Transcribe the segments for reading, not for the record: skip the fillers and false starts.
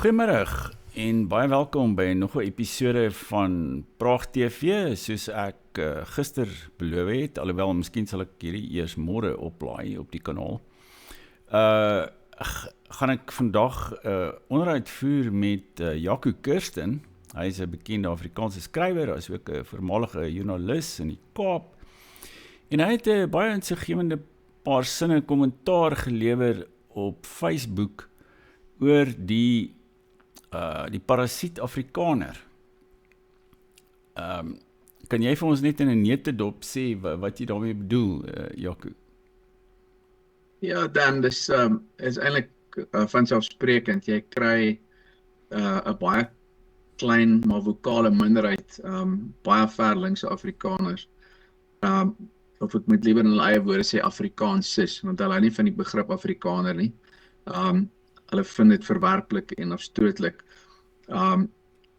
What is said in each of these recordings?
Goeiemiddag en baie welkom by nog 'n episode van Praag TV. Soos ek gister beloof het, alhoewel miskien sal ek hierdie eers môre oplaai op die kanaal. Gaan ek vandag onderhoud voer met Jaco Kirsten. Hy is 'n bekende Afrikaanse skrywer, hy is ook 'n voormalige joernalis in die Kaap. En hy het 'n baie insiggewende paar sinne kommentaar gelewer op Facebook oor die parasiet Afrikaner. Kan jy vir ons net in 'n neutedop sê wat jy daarmee bedoel, Jaco? Ja, Dan, dis is eintlik vanselfsprekend. Jy kry 'n baie klein maar vokale minderheid, baie ver linkse Afrikaners. Of ek moet liewer in hulle eie woorde sê Afrikaansis, want hulle hou nie van die begrip Afrikaner nie. Hulle vind dit verwerplik en afstootlik.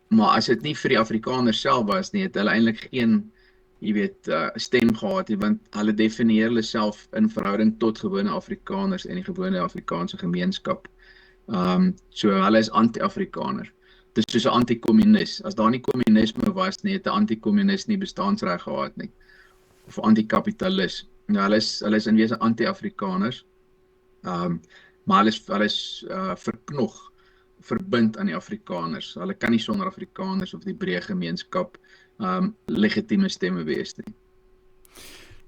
Maar as dit nie vir die Afrikaners self was nie, het hulle eintlik geen, stem gehad nie, want hulle definieer hulle self in verhouding tot gewone Afrikaners en die gewone Afrikaanse gemeenskap. So hulle is anti-Afrikaner. Dis soos 'n anti-kommunis. As daar nie kommunisme was nie, het 'n anti-kommunis nie bestaansreg gehad nie. Of anti-kapitalis. Nou, hulle is in wese anti-Afrikaners. Maar hulle is verknog, verbind aan die Afrikaners. Hulle kan nie sonder Afrikaners of die breë gemeenskap legitieme stemme wees nie.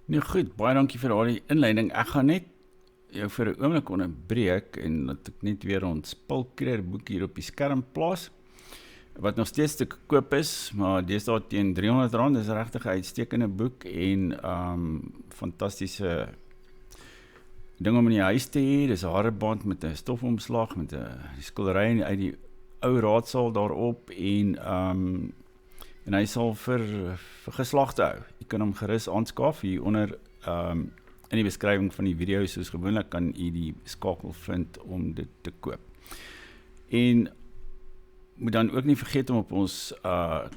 Nou goed, baie dankie vir daardie inleiding. Ek gaan net jou vir 'n oomblik onderbreek en laat ek net weer ons Spulkreer boek hier op die skerm plaas, wat nog steeds te koop is, maar deesdae teen R300, dis regtig 'n uitstekende boek en fantastiese ding om in die huis te hê. Dis 'n hareband met 'n stofomslag met 'n skildery uit die ou raadsaal daarop en hy sal vir geslagte hou. Jy kan hom gerus aanskaf hier onder in die beskrywing van die video, soos gewoonlik kan jy die skakel vind om dit te koop. En moet dan ook nie vergeet om op ons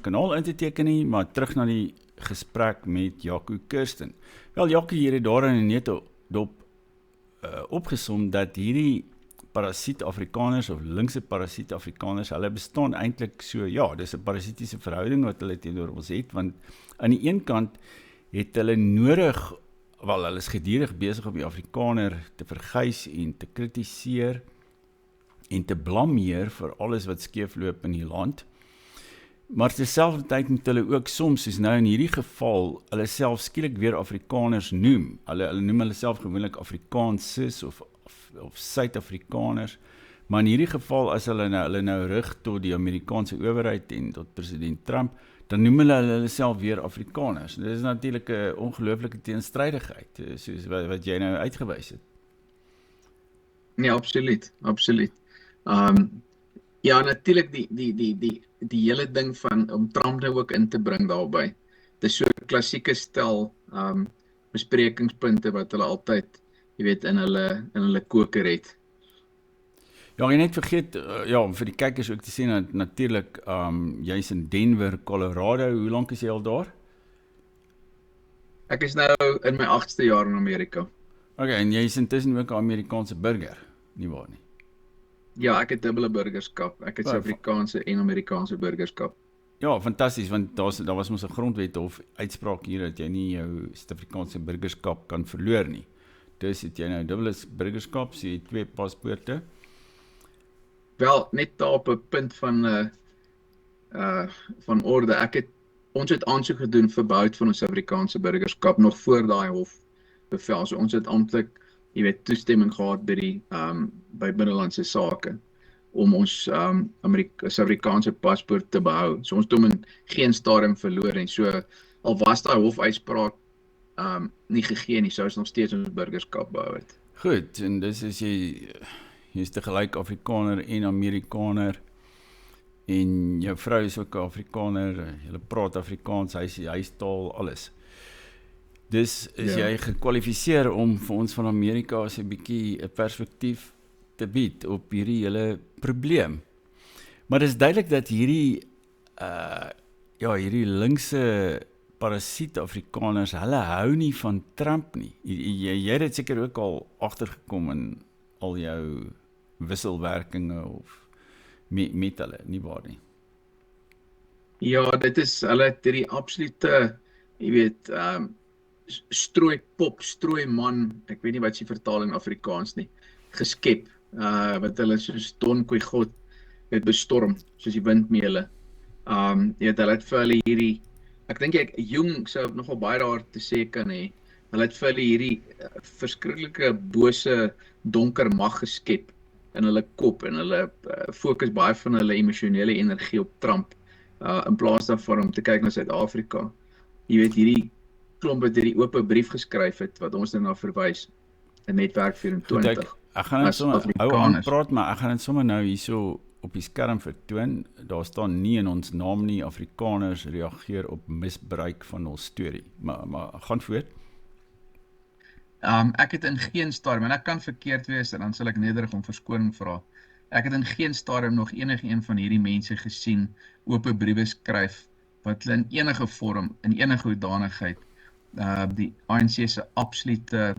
kanaal in te teken nie, maar terug na die gesprek met Jaco Kirsten. Wel, Jaco hier het daar in 'n neutedop opgesom dat hierdie parasiet Afrikaners of linkse parasiet Afrikaners, hulle bestaan eintlik so, ja, dis 'n parasitiese verhouding wat hulle teenoor ons het, want aan die een kant het hulle nodig, wel, hulle is gedurig besig om die Afrikaner te verguis en te kritiseer en te blameer vir alles wat skeefloop in die land. Maar terselfdertyd moet hulle ook soms, soos nou in hierdie geval, hulle self skielik weer Afrikaners noem. Hulle noem hulle self gewoonlik Afrikaansis of Suid-Afrikaners. Maar in hierdie geval, as hulle nou rig tot die Amerikaanse owerheid en tot president Trump, dan noem hulle self weer Afrikaners. Dit is natuurlik 'n ongelooflike teenstrydigheid, soos wat jy nou uitgewys het. Nee, absoluut. Ja, natuurlik die hele ding van om Trump nou ook in te bring daarby. Dis so 'n klassieke stel besprekingspunte wat hulle altyd, in hulle koker het. Ja, jy net vergeet, om vir die kykers ook te sê, natuurlik, jy's in Denver, Colorado. Hoe lank is jy al daar? Ek is nou in my 8ste jaar in Amerika. Okay, en jy is intussen ook 'n Amerikaanse burger, nie waar nie? Ja, ek het dubbele burgerskap. Ek het Suid-Afrikaanse en Amerikaanse burgerskap. Ja, fantasties, want daar was mos 'n grondwet of uitspraak hier dat jy nie jou Suid-Afrikaanse burgerskap kan verloor nie. Dus het jy nou dubbele burgerskap, so jy 2 paspoorte. Wel, net daar op 'n punt van orde. Ons het aansoek gedoen vir behoud van ons Suid-Afrikaanse burgerskap nog voor daai hofbevel. So ons het amptelik, toestemming gehad by binnelandse sake om ons Suid-Afrikaanse paspoort te behou. So ons het hom in geen stadium verloor nie. So al was daai hofuitspraak nie gegee nie, sou ons nog steeds ons burgerskap behou het. Goed, en dis is jy is tegelyk Afrikaner en Amerikaner, en jou vrou is ook 'n Afrikaner, julle praat Afrikaans, hy taal alles. Dus is jy gekwalifiseer om vir ons van Amerika as 'n bietjie 'n perspektief te bied op hierdie hele probleem. Maar dit is duidelik dat hierdie linkse parasiet Afrikaners, hulle hou nie van Trump nie. Jy het dit seker ook al agtergekom in al jou wisselwerkinge of met hulle, nie waar nie. Ja, dit is hulle het hierdie absolute, jy weet, strooi pop, strooi man, ek weet nie wat is die vertaling in Afrikaans nie, geskep, wat hulle soos Don Quixote het bestorm, soos die windmeele. Jy weet, hulle het vir hulle hierdie, ek dink Jung sou nogal baie daar te sê kan hê, hulle het vir hulle hierdie verskriklike bose donker mag geskep in hulle kop en hulle fokus baie van hulle emosionele energie op Trump in plaas daarvan om te kyk na Suid-Afrika. Jy weet, hierdie klomp het hierdie oop brief geskryf het wat ons na verwys in Netwerk 24 ek gaan dit as sommer hou Afrikaners. aanpraat, maar ek gaan dit sommer nou hierso op die skerm vertoon. Daar staan nie in ons naam nie, Afrikaners reageer op misbruik van ons storie. Maar gaan voort. Ek het in geen stadium, en ek kan verkeerd wees en dan sal ek nederig om verskoning vra. Ek het in geen stadium nog enige van hierdie mense gesien oop briewe skryf wat hulle in enige vorm, in enige hoedanigheid die ANC se absolute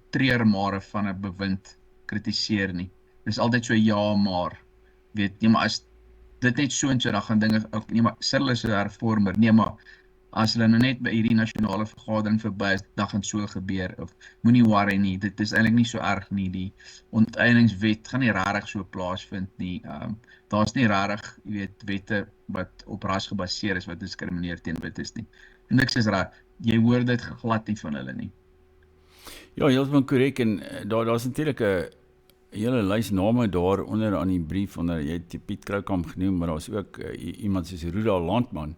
treurmare van 'n bewind kritiseer nie. Dis altyd so ja maar. Weet, nee maar as dit net so en so dan gaan dinge ook nee maar Cyril is 'n hervormer. Nee maar as hulle nou net by hierdie nasionale vergadering verby is, dan gaan so gebeur of moenie worry nie. Dit is eintlik nie so erg nie. Die onteieningswet gaan nie regtig so plaasvind nie. Daar's nie regtig, jy weet, wette wat op ras gebaseer is wat diskrimineer teen wit is nie. En niks is reg. Jy hoor dit glad nie van hulle nie. Ja, heeltemal korrek en daar's natuurlik 'n hele lys name daar onder aan die brief onder jy het Piet Kroukamp genoem, maar daar's ook iemand soos Rudolf Landman.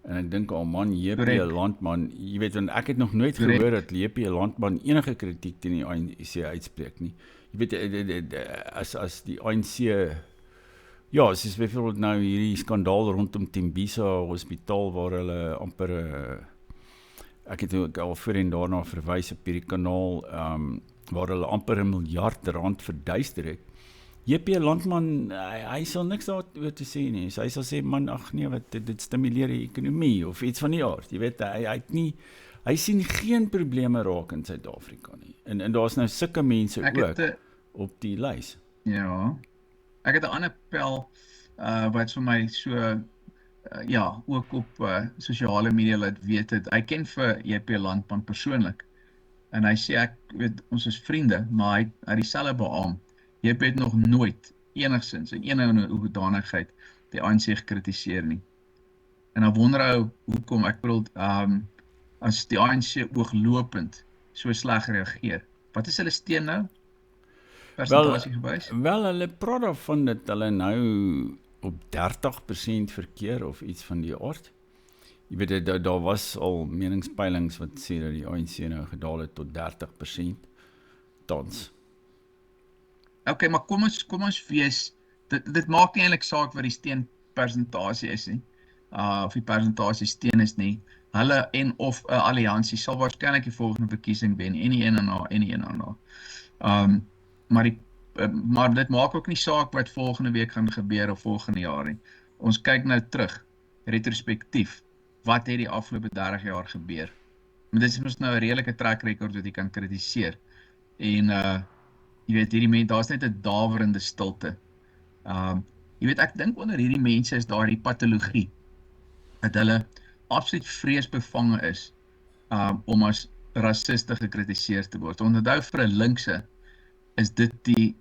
En ek dink al man JP Landman, jy weet want ek het nog nooit gehoor dat JP Landman enige kritiek teen die ANC uitspreek nie. Jy weet as die ANC ja, soos byvoorbeeld nou hierdie skandaal rondom Tembisa Hospitaal waar hulle amper ek het ook al voorheen daarna verwys op hierdie kanaal waar hulle amper R1 miljard verduister het. JP Landman, hy sal niks daaroor te sê nie. So hy sal sê man, ag nee, wat dit stimuleer die ekonomie of iets van die aard. Jy weet hy sien geen probleme raak in Suid-Afrika nie. En daar's nou sulke mense ook op die lys. Ja. Ek het 'n ander pel wat vir my so ja, ook op sosiale media laat weet het. Hy ken vir JP Landman persoonlik. En hy sê ek weet ons is vriende, maar hy het dieselfde beamoen. JP het nog nooit enigsins in enige hoedanigheid die ANC gekritiseer nie. En dan wonder hy hoekom, ek bedoel as die ANC ooglopend so sleg reageer. Wat is hulle steen nou? Persentasie gewys? Wel, hulle praat daarvan dat hulle nou op 30% verkeer of iets van die aard. Jy weet, daar was al meningspeilings wat sê dat die ANC nou gedaal het tot 30% tans. Okay, maar kom ons wees, dit maak nie eintlik saak wat die steenpersentasie is nie, of die persentasie steen is nie. Hulle en of 'n alliansie sal waarskynlik die volgende verkiesing wen, en die een en na. Maar dit maak ook nie saak wat volgende week gaan gebeur of volgende jaar nie. Ons kyk nou terug, retrospektief, wat het die afgelope 30 jaar gebeur. Maar dit is mos nou 'n redelike track record wat jy kan kritiseer. En jy weet, hierdie mense, daar's net 'n dawerende stilte. Jy weet, ek dink onder hierdie mense is daar die patologie, dat hulle absoluut vreesbevange is, om as rassiste gekritiseer te word. Onthou vir 'n linkse, is dit jy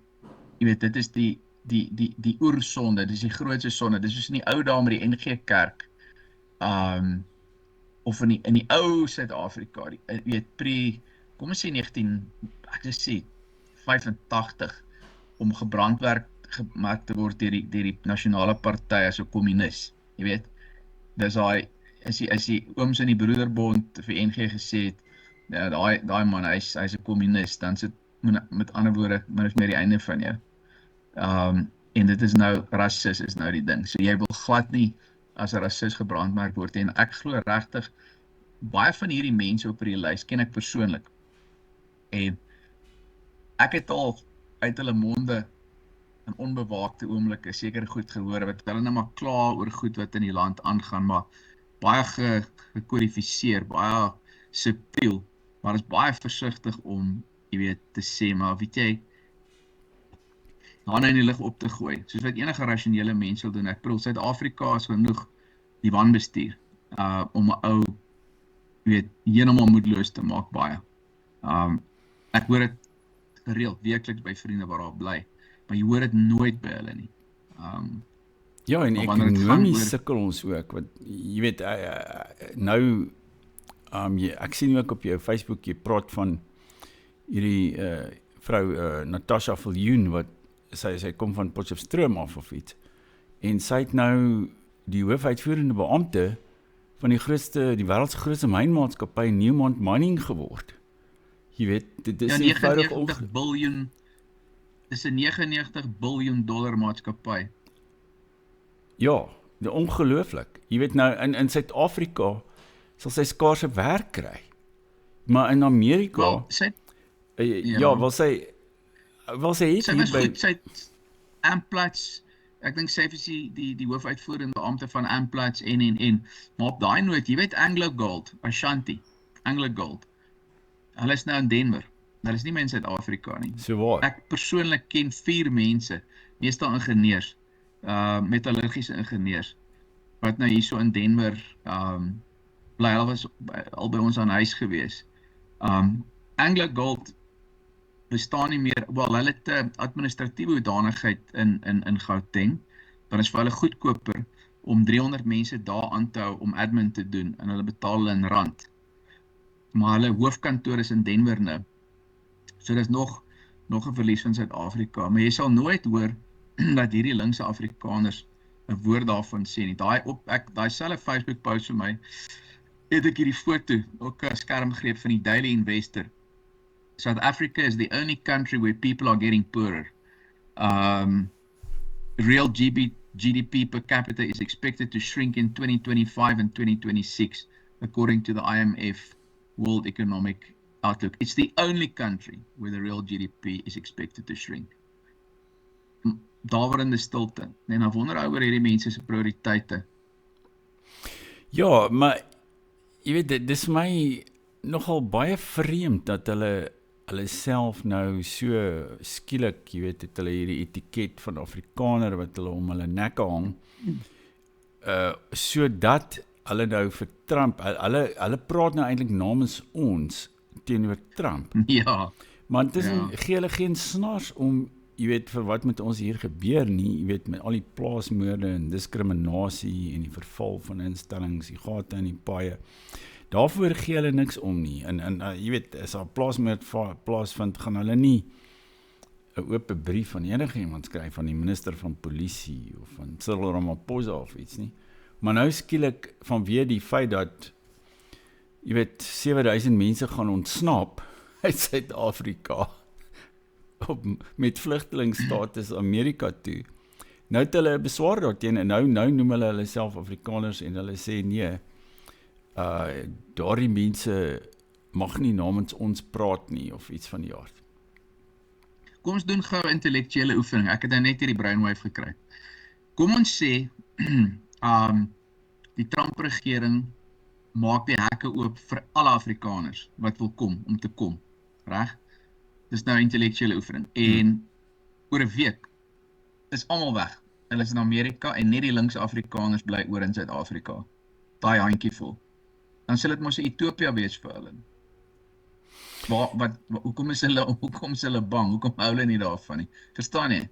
weet, dit is die oersonde, dit is die grootste sonde, dit is soos in die ou dae met die NG Kerk, of in die ou Suid-Afrika, jy weet, kom ons sê 85, om gebrandmerk te word deur die nasionale party as 'n kommunis, jy weet, dis as die ooms in die Broederbond vir NG gesê het, ja, daai man, hy's 'n kommunis, dan sit met ander woorde, maar is meer die einde van jou. En dit is nou, rasis is nou die ding, so jy wil glad nie as 'n rasis gebrandmerk word, en ek glo regtig, baie van hierdie mense op hierdie lys ken ek persoonlik, en ek het al uit hulle monde in onbewaakte oomblikke seker goed gehoor, wat hulle nou maar kla oor goed wat in die land aangaan, maar baie gekodifiseer, baie subtiel, maar is baie versigtig om, jy weet, te sê, maar weet jy, hande in die lug op te gooi, soos wat enige rasionele mens sal doen. Ek bedoel, Suid-Afrika is genoeg die wanbestuur, om 'n ou, heeltemal moedeloos te maak baie. Ek hoor dit gereeld, weekliks by vriende waar daar bly, maar jy hoor dit nooit by hulle nie. Ja, en maar wanneer dit gaan ekonomies oor- sukkel ons ook, want jy weet, nou, ek sien ook op jou Facebook, jy praat van hierdie vrou Natasha Viljoen, wat sy kom van Potchefstroom af of iets, en sy het nou die hoofuitvoerende beampte van die wêreld se grootste mynmaatskappy Newmont Mining geword. Jy weet, dit is Ja, eenvoudig 99 biljoen, dis 'n 99 biljoen dollar maatskappy. Ja, ongelooflik. Jy weet nou, in Suid-Afrika sal sy skaarse werk kry. Maar in Amerika, Wel, sy wel sy het Sy hier was by, goed, sy het Amplats, ek dink sy is die hoofuitvoerende beampte van Amplats en, maar op daai noot, jy weet AngloGold, Ashanti, AngloGold, hulle is nou in Denver, hulle is nie meer in Suid-Afrika nie. so waar. Ek persoonlik ken 4 mense, meestal ingenieurs, metallurgiese ingenieurs, wat nou hierso in Denver bly. Hulle was al by ons aan huis gewees. AngloGold bestaan nie meer, hulle het 'n administratiewe hoedanigheid in Gauteng, dan is vir hulle goedkoper om 300 mense daar aan te hou om admin te doen, en hulle betaal hulle in rand. Maar hulle hoofkantoor is in Denver nou. So dis nog 'n verlies van Suid-Afrika, maar jy sal nooit hoor dat hierdie linkse Afrikaners 'n woord daarvan sê nie. Daai selfe Facebook post vir my, het ek hierdie foto, ook 'n skermgreep van die Daily Investor. South Africa is the only country where people are getting poorer. Real GDP per capita is expected to shrink in 2025 and 2026, according to the IMF World Economic Outlook. It's the only country where the real GDP is expected to shrink. Daverende stilte. En dan wonder ek oor hierdie mense se prioriteite. Ja, maar jy weet, dit is my nogal baie vreemd dat hulle self nou so skielik, jy weet, het hulle hierdie etiket van Afrikaner wat hulle om hulle nekke hang, sodat hulle nou vir Trump, hulle praat nou eintlik namens ons teenoor Trump. Ja. Maar intussen gee hulle geen snaars om, jy weet, vir wat met ons hier gebeur nie, jy weet, met al die plaasmoorde en diskriminasie en die verval van instellings, die gate in die paaie. Daarvoor gee hulle niks om nie. En jy weet, as daar plaasmoord plaasvind, gaan hulle nie 'n oop brief van enige iemand skryf, van die minister van polisie of van Cyril Ramaphosa of iets nie. Maar nou skielik vanweë die feit dat, jy weet, 7000 mense gaan ontsnap uit Suid-Afrika met vlugtelingstatus Amerika toe. Nou het hulle 'n beswaar daarteen en nou noem hulle self Afrikaners en hulle sê nee, daardie mense mag nie namens ons praat nie of iets van die aard. Kom ons doen gou 'n intellektuele oefening. Ek het nou net hierdie brainwave gekry. Kom ons sê die Trump-regering maak die hekke oop vir alle Afrikaners wat wil kom om te kom, reg? Dis nou 'n intellektuele oefening. En oor 'n week is almal weg. Hulle is in Amerika en net die linkse Afrikaners bly oor in Suid-Afrika. Daai handjievol. Dan sal dit mos 'n utopia wees vir hulle. Hoekom is hulle bang? Hoekom hou hulle nie daarvan nie? Verstaan jy?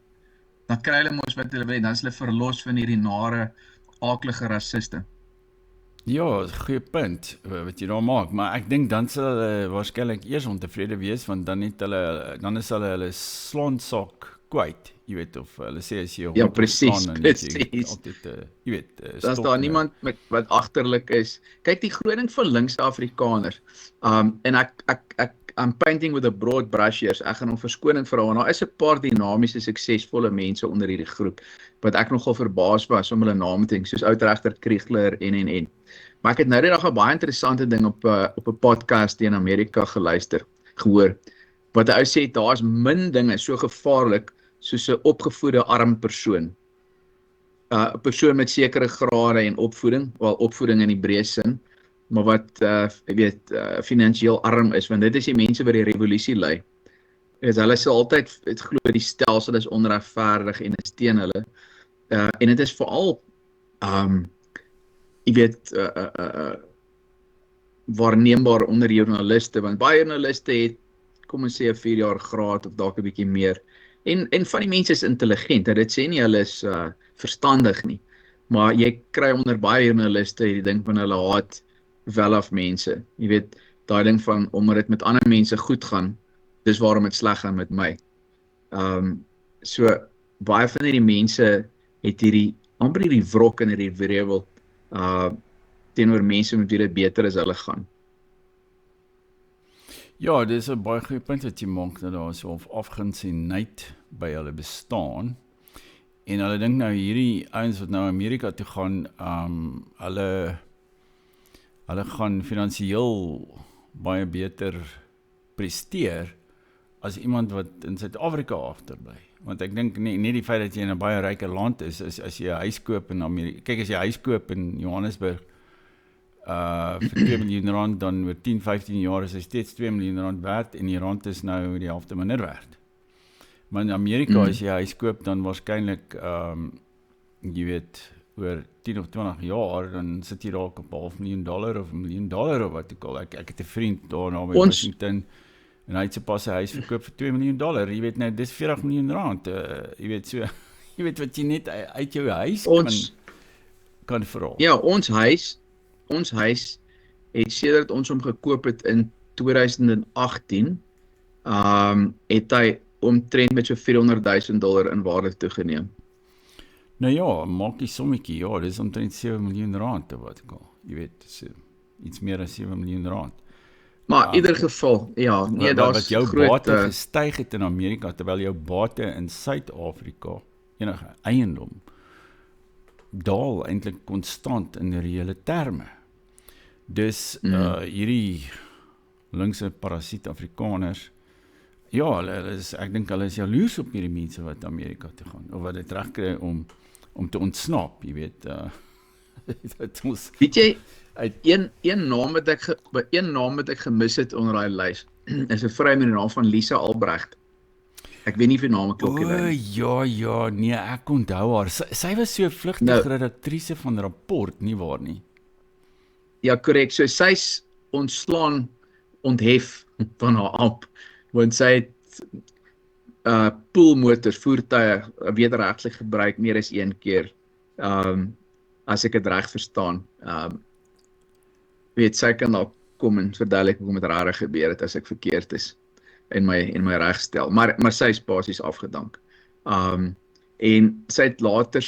Dan kry hulle mos wat hulle wil, dan is hulle verlos van hierdie nare, aaklige rassiste. Ja, goeie punt wat jy daar maak, maar ek dink dan sal hulle waarskynlik eers ontevrede wees, want dan is hulle slonsak kwyt, jy weet, of hulle sê as jy Ja, presies. altyd, jy weet, As daar niemand wat agterlik is. Kyk, die groot ding van linkse Afrikaners, en I'm painting with a broad brush here, so ek gaan hom verskoning vra, want daar is 'n paar dinamiese, suksesvolle mense onder hierdie groep, wat ek nogal verbaas was om hulle name te dink, soos Oud-regter Kriegler en. Maar ek het nou die dag 'n baie interessante ding op 'n podcast in Amerika gehoor, wat hy sê, daar is min dinge so gevaarlik soos 'n opgevoede arm persoon. 'n Persoon met sekere grade en opvoeding, wel opvoeding in die breë sin, maar wat finansiëel arm is, want dit is die mense wat die revolusie lei. Hulle sal altyd glo die stelsel is onregverdig en is teen hulle. En dit is veral jy weet waarneembaar onder joernaliste, want baie joernaliste het, kom ons sê 'n 4 jaar graad of dalk 'n bietjie meer. En van die mense is intelligent, dit sê nie hulle is verstandig nie. Maar jy kry onder baie joernaliste die ding van hulle haat wel af mense. Jy weet, daai ding van omdat dit met ander mense goed gaan, dis waarom dit sleg gaan met my. So baie van hierdie mense het amper hierdie wrok en hierdie wrevel teenoor mense met wie dit beter as hulle gaan. Ja, dis 'n baie goeie punt wat jy maak, dat daar so afguns en nyd by hulle bestaan. En hulle dink nou hierdie ouens wat nou Amerika toe gaan, hulle gaan finansiëel baie beter presteer as iemand wat in Suid-Afrika agterbly. Want ek dink nie die feit dat jy in 'n baie ryker land is, as jy 'n huis koop in Amerika. Kyk, as jy 'n huis koop in Johannesburg vir 2 miljoen rand, dan oor 10, 15 jaar is hy steeds 2 miljoen rand werd en die rand is nou die helfte minder werd. Maar in Amerika, as jy 'n huis koop, dan waarskynlik jy weet, oor 10 of 20 jaar, dan sit jy dalk op $500,000 of $1 miljoen of wat ook al. Ek het 'n vriend daar naby Washington, en hy het sopas sy huis verkoop vir $2 miljoen. Jy weet nou, dis 40 miljoen rand. Jy weet so, jy weet wat jy net uit jou huis kan verhaal. Ja, ons huis het sedert ons hom gekoop het in 2018, het hy omtrent met so $400,000 in waarde toegeneem. Nou ja, maak die sommetjie, ja, dis omtrent 7 miljoen rand of wat ek al. Jy weet, so, iets meer as 7 miljoen rand. Maar in ieder geval, ja, nee, daar's wat jou groot bate gestyg het in Amerika, terwyl jou bate in Suid-Afrika, enige eiendom, daal eintlik konstant in reële terme. Dus hierdie linkse parasiet Afrikaners, ja, ek dink hulle is jaloers op hierdie mense wat Amerika toe gaan, of wat dit reg kry om te ontsnap, jy weet. Dat ons weet jy, een naam wat ek gemis het onder daai lys, is 'n vrou met die naam van Lisa Albrecht. Ek weet nie of die naam klop nie. Ja, nee, ek onthou haar. Sy was so vlugtige redaktrise van Rapport, nie waar nie? Ja, korrek. So sy's onthef van haar amp, want sy het poolmotors, voertuie wederregtelik gebruik meer as 1 keer, as ek dit reg verstaan. Weet, sy kan daar kom en verduidelik hoekom dit rare gebeur het as ek verkeerd is en my regstel. Maar sy is basies afgedank. En sy het later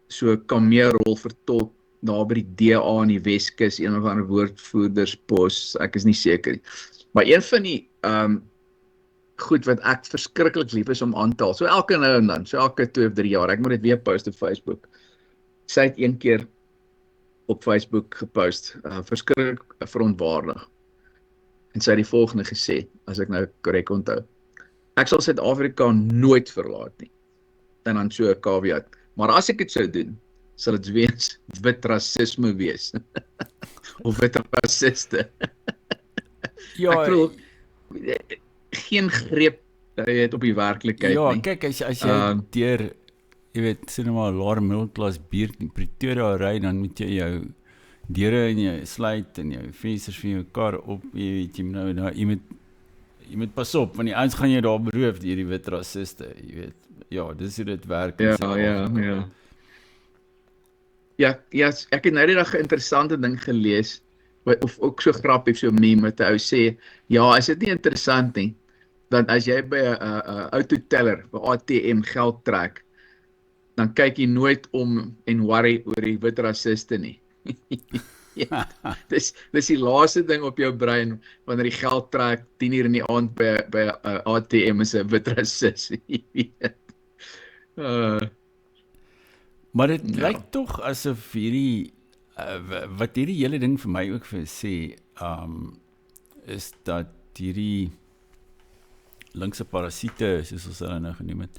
so kameerrol vertolk daar by die DA in die Weskus, een of ander woordvoerderspos, ek is nie seker nie. Maar een van die goed wat ek verskriklik lief is om aan te haal, so elke nou en dan, so elke 2 of 3 jaar, ek moet dit weer post op Facebook. Sy het 1 keer op Facebook gepost, verskriklik verontwaardig. En sy het die volgende gesê, as ek nou korrek onthou: ek sal Suid-Afrika nooit verlaat nie. En dan so 'n caveat. Maar as ek dit sou doen, sal dit wees wit rasisme wees. Of wit rasiste. Ja, ek bedoel, geen greep op die werklikheid nie. Ja, kyk, as jy deur, jy weet, sê nou maar laer middelklas buurt in Pretoria ry, dan moet jy jou deure en jou sluit en jou vensters van jou kar op, jy weet, jy moet pas op, want die ouens gaan jou daar beroof deur die wit rasiste, jy weet. Ja, dis hoe dit werk. Ja, ek het nou die dag 'n interessante ding gelees, of ook so grappig, so meme, wat hy sê, ja, is dit nie interessant nie, dat as jy by 'n autoteller, by ATM geld trek, dan kyk jy nooit om en worry oor die wit rasiste nie. Ja, dis die laaste ding op jou brein, wanneer jy geld trek, 10:00 in die aand by ATM is 'n wit rasis. Maar dit lyk tog asof hierdie, wat hierdie hele ding vir my ook vir sê, is dat hierdie linkse parasiete, soos ons hulle nou genoem het,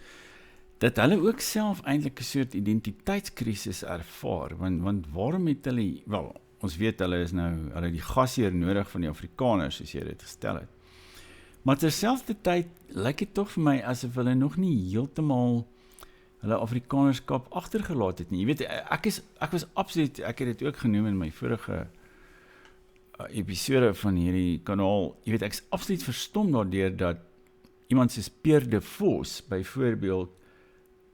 dat hulle ook self eintlik 'n soort identiteitskrisis ervaar, want waarom het hulle, ons weet hulle is nou, hulle die gasheer nodig van die Afrikaners, soos jy dit gestel het. Maar terselfdertyd lyk dit tog vir my asof hulle nog nie heeltemal hulle Afrikanerskap agtergelaat het nie. Jy weet, ek was absoluut, ek het dit ook genoem in my vorige episode van hierdie kanaal, jy weet, ek is absoluut verstom daardeur dat iemand soos Pierre de Vos, byvoorbeeld,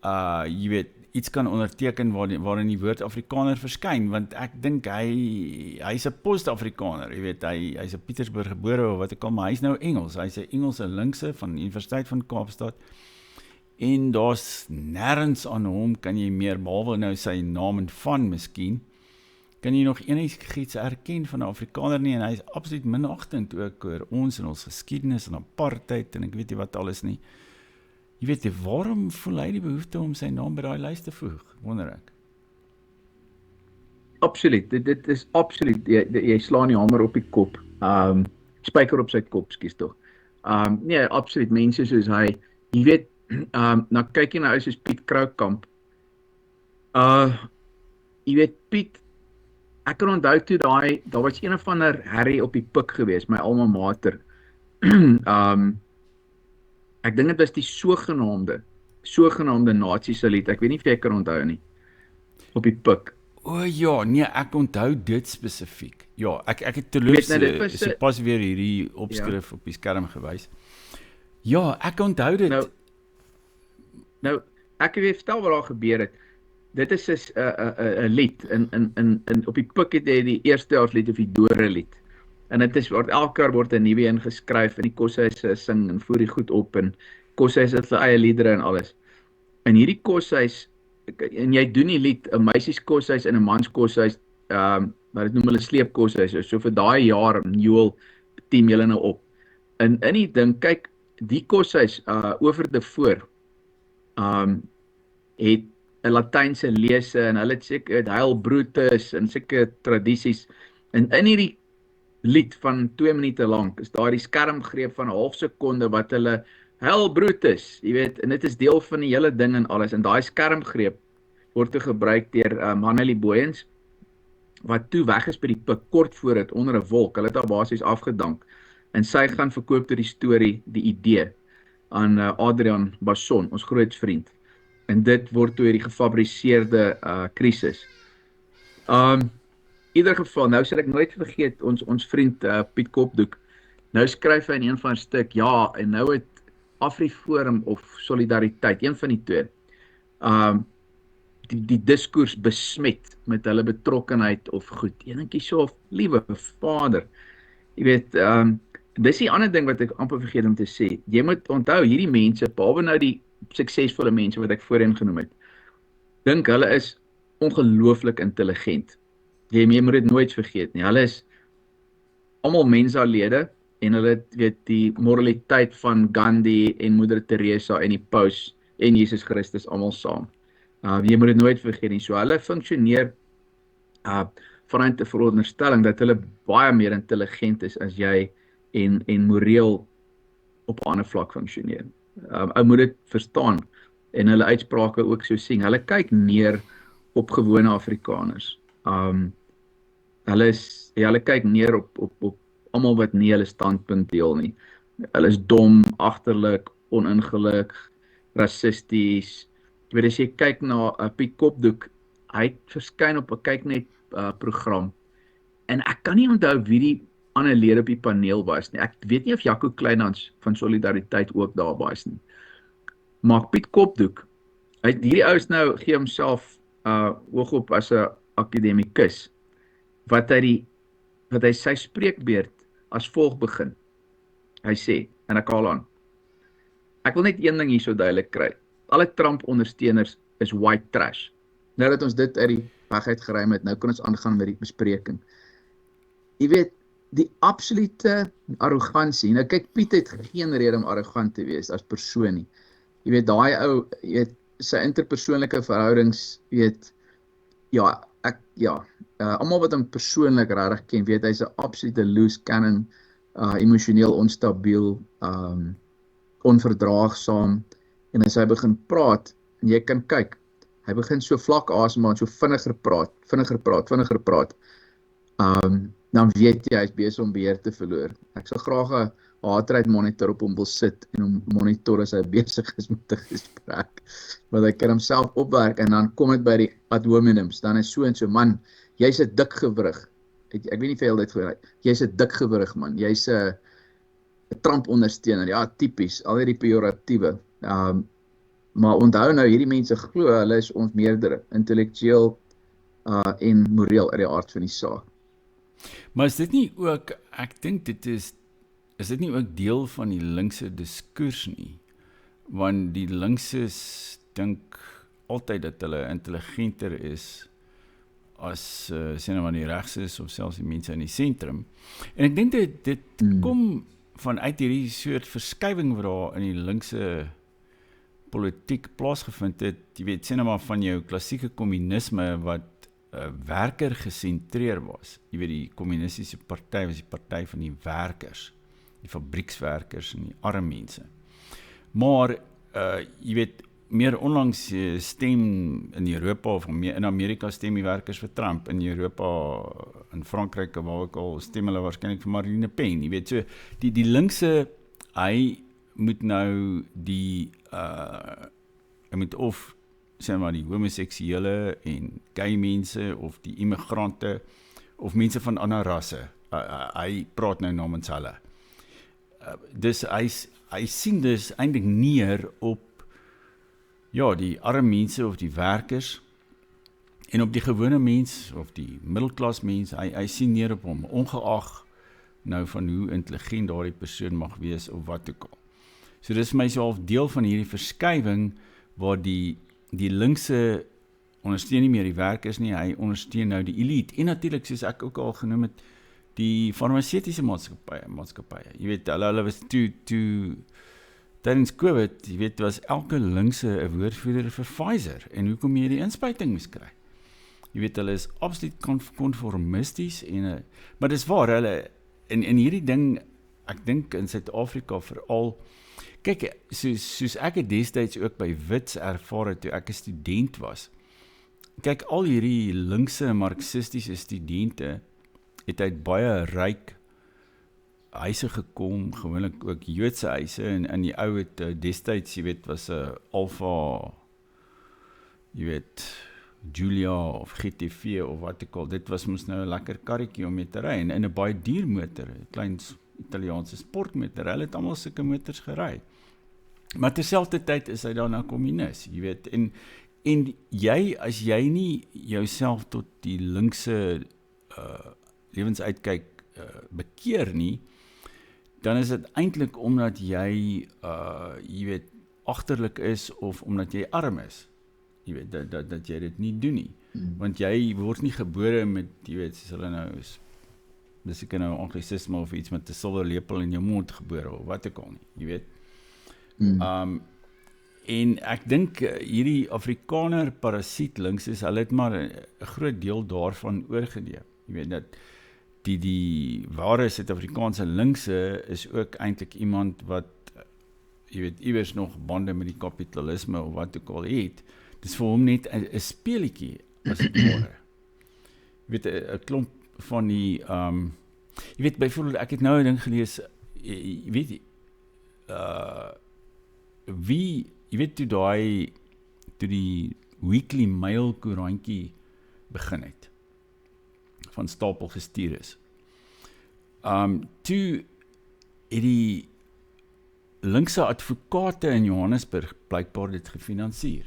jy weet, iets kan onderteken waarin die woord Afrikaner verskyn, want ek dink hy is 'n post-Afrikaner, jy weet, hy is in Pietersburg gebore of wat ek al, maar hy is nou Engels, hy is 'n Engelse linkse van die Universiteit van Kaapstad, en daar's nêrens aan hom, kan jy meer, behalwe nou sy naam en van miskien, kan jy nog enigiets erken van 'n Afrikaner nie, en hy is absoluut minagtend ook oor ons en ons geskiedenis en apartheid en ek weet nie wat alles nie. Jy weet, waarom voel hy die behoefte om sy naam by daai lys te voeg, wonder ek? Absoluut, dit is absoluut, jy slaan die hamer op die kop, spyker op sy kop, skus tog. Nee, absoluut, mense soos hy, jy weet, nou kyk jy na ou soos Piet Kroukamp, jy weet, Piet, ek kan onthou toe daar was een of ander Harry op die Pik gewees, my alma mater. Ek dink dit was die sogenaamde nazi-saluut, ek weet nie of jy kan onthou nie, op die Pik. O ja, nee, ek onthou dit spesifiek. Ja, ek het terloops pas weer hierdie opskrif op die skerm gewys. Ja, ek onthou dit. Nou ek wil vertel wat daar gebeur het. Dit is 'n lied, in op die Pik het hy die eerstejaarslied of die Dore lied. En dit is, elke jaar word 'n nuwe een geskryf, en die koshuis sing en voer die goed op, en koshuis het sy eie liedere en alles. En hierdie koshuis, en jy doen die lied, 'n meisies koshuis en 'n mans koshuis, maar dit noem hulle sleepkoshuis, so vir daai jaar, Joel, team julle nou op. En in die ding, kyk, die koshuis, oor te voor, het 'n Latynse lese, en hulle het seker Heil Brutus, en seker tradisies, en in hierdie lied van 2 minute lank, is daar die skermgreep van 'n half sekonde, wat hulle, Heil Brutus, jy weet, en dit is deel van die hele ding en alles, en daai skermgreep word toe gebruik deur Mannelie Booyens, wat toe weg is by die Pik, kort voor dit, onder 'n wolk, hulle het haar basies afgedank, en sy gaan verkoop toe die storie, die idee, aan Adrian Basson, ons groot vriend, en dit word toe die gefabriseerde krisis. In ieder geval, nou sal ek nooit vergeet, ons vriend Piet Kopdoek, nou skryf hy in een van stuk, ja, en nou het AfriForum of Solidariteit, een van die twee, die diskurs besmet met hulle betrokkenheid of goed. En dink jy so, liewe Vader, jy weet, dis die ander ding wat ek amper vergeet om te sê. Jy moet onthou, hierdie mense, behalwe nou die suksesvolle mense wat ek voorheen genoem het, dink hulle is ongelooflik intelligent. Jy moet dit nooit vergeet nie. Hulle is almal Mensa-lede, en hulle weet die moraliteit van Gandhi en Moeder Teresa en die Paus en Jesus Christus almal saam. Jy moet dit nooit vergeet nie. So hulle funksioneer vanuit 'n veronderstelling dat hulle baie meer intelligent is as jy en moreel op 'n ander vlak funksioneer. Ou moet dit verstaan en hulle uitsprake ook so sien. Hulle kyk neer op gewone Afrikaners. Hulle kyk neer op almal wat nie hulle standpunt deel nie. Hulle is dom, agterlik, oningelig, rassisties. Jy weet, as jy kyk na Piet Kopdoek, hy het verskyn op 'n Kyknet program, en ek kan nie onthou wie die ander lede op die paneel was nie. Ek weet nie of Jaco Kleinhans van Solidariteit ook daar was nie. Maar Piet Kopdoek, hierdie ou is nou, gee homself hoog op as 'n akademikus, wat hy sy spreekbeurt as volg begin. Hy sê, en ek haal aan, ek wil net een ding hier so duidelik kry. Alle Trump-ondersteuners is white trash. Nou dat ons dit uit die weg uit geruim het, nou kan ons aangaan met die bespreking. Jy weet, die absolute arrogansie, nou kyk, Piet het geen rede om arrogant te wees as persoon nie. Jy weet, daai ou, jy weet, sy interpersoonlike verhoudings, jy weet, almal wat hom persoonlik regtig ken, weet hy's 'n absolute loose cannon, emosioneel onstabiel, onverdraagsaam, en as hy begin praat, en jy kan kyk, hy begin so vlak asemhaal, so vinniger praat, dan weet jy, hy is besig om beheer te verloor. Ek sal graag 'n heartrate monitor op hom wil sit en hom monitor as hy besig is met 'n gesprek. Want hy kan homself opwerk en dan kom dit by die ad hominems, dan is so en so, man, jy's 'n dik gewrig. Ek weet nie vir jy dit gehoor, jy's 'n dik gewrig man, jy's 'n Trump ondersteuner, ja, tipies, al hierdie pejoratiewe. Maar onthou nou, hierdie mense glo, hulle is ons meerdere, intellektueel en moreel uit die aard van die saak. Maar is dit nie ook, ek dink dit is dit nie ook deel van die linkse diskurs nie? Want die linkses dink altyd dat hulle intelligenter is as sê nou maar die regses of selfs die mense in die sentrum. En ek dink dit kom vanuit hierdie soort verskywing wat daar in die linkse politiek plaasgevind het, jy weet, sê nou maar van jou klassieke kommunisme wat werker gesentreer was. Jy weet, die kommunistiese party was die party van die werkers, die fabriekswerkers en die arme mense. Maar, jy weet, meer onlangs stem in Europa of in Amerika stem die werkers vir Trump, in Europa, in Frankryk, waar ook al stem hulle waarskynlik vir Marine Le Pen. Jy weet, so, die linkse, hy moet nou hy moet of sê maar die homoseksuele en gay mense of die immigrante of mense van ander rasse. Hy praat nou namens hulle. Dus hy sien dus eintlik neer op die arme mense of die werkers en op die gewone mens of die middelklas mens. Hy sien neer op hom, ongeag nou van hoe intelligent daardie persoon mag wees of wat ook al. So dis vir my so half deel van hierdie verskywing waar die linkse ondersteun nie meer die werkers nie, hy ondersteun nou die elite. En natuurlik, soos ek ook al genoem het, die farmaseutiese maatskappye. Jy weet, hulle was tydens COVID, jy weet, was elke linkse 'n woordvoerder vir Pfizer. En hoekom jy die inspuiting moes kry? Jy weet, hulle is absoluut konformisties en maar dis waar, hulle in hierdie ding, ek dink in Suid-Afrika veral. Kyk, soos ek het destyds ook by Wits ervaar het toe ek 'n student was. Kyk, al hierdie linkse marxistiese studente het uit baie ryk huise gekom, gewoonlik ook Joodse huise, en in die ou het destyds, jy weet, was 'n Alfa, jy weet, Julia of GTV of wat ek al, dit was mos nou 'n lekker karretjie om mee te ry, en 'n baie duur motor, 'n klein Italiaanse sportmotor, hulle het almal sulke motors gery. Maar terselfdertyd is hy dan nou kommunis, jy weet, en jy, as jy nie jouself tot die linkse lewensuitkyk bekeer nie, dan is dit eintlik omdat jy weet, agterlik is of omdat jy arm is. Jy weet, dat jy dit nie doen nie. Want jy word nie gebore met, jy weet, soos hulle nou is, dis ek nou anglisisme of iets met 'n silwer lepel in jou mond gebore of wat ook al nie, jy weet. En ek dink hierdie Afrikaner parasiet links is, hulle het maar 'n groot deel daarvan oorgeneem. Jy weet dat die ware Suid-Afrikaanse linkse is ook eintlik iemand wat, jy weet, iewers nog bande met die kapitalisme of wat ook al het. Dis vir hom net 'n speletjie as dit ware. Jy weet, 'n klomp van die jy weet, byvoorbeeld ek het nou 'n ding gelees, jy weet, jy weet toe die Weekly Mail koerantjie begin het, van stapel gestuur is. Toe het die linkse advokate in Johannesburg blykbaar dit gefinansier.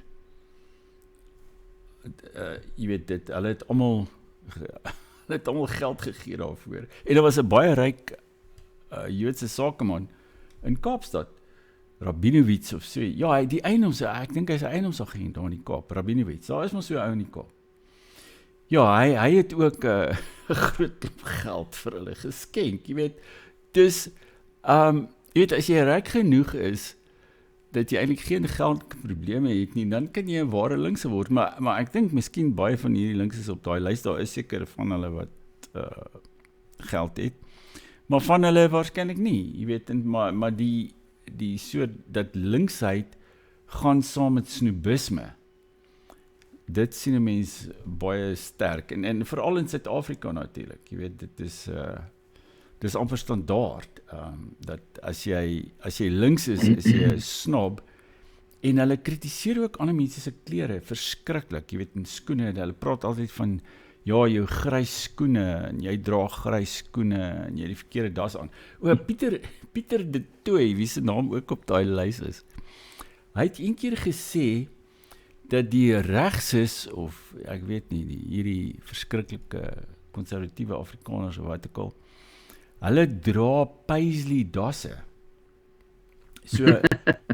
Jy weet dit, hulle het almal geld gegee daarvoor. En daar was 'n baie ryk Joodse sakeman in Kaapstad, Rabinowitz of so. Ja, die eienoms, ek dink hy's 'n eienoomsagent daar in die Kaap, Rabinowitz. Daar is maar so 'n ou in die Kaap. Ja, hy het ook 'n groot klomp geld vir hulle geskenk, jy weet. Dus jy weet, as jy ryk genoeg is dat jy eintlik geen geldprobleme het nie, dan kan jy 'n ware linkse word, maar ek dink miskien baie van hierdie linkses op daai lys, daar is seker van hulle wat geld het, maar van hulle waarskynlik nie, jy weet, maar die soort dat linksheid gaan saam met snobisme. Dit sien 'n mens baie sterk en veral in Suid-Afrika natuurlik. Jy weet, dit is dis amper standaard, dat as jy links is jy 'n snob, en hulle kritiseer ook ander mense se klere, verskriklik, jy weet, in skoene, hulle praat altyd van, ja, jou grys skoene, en jy dra grys skoene, en jy die verkeerde das aan. Pieter de Tooy, wie se naam ook op daai lys is, hy het een keer gesê, dat die regses, of ek weet nie, hierdie verskriklike konservatiewe Afrikaners, of wat ook al, hulle dra paisley dasse. So,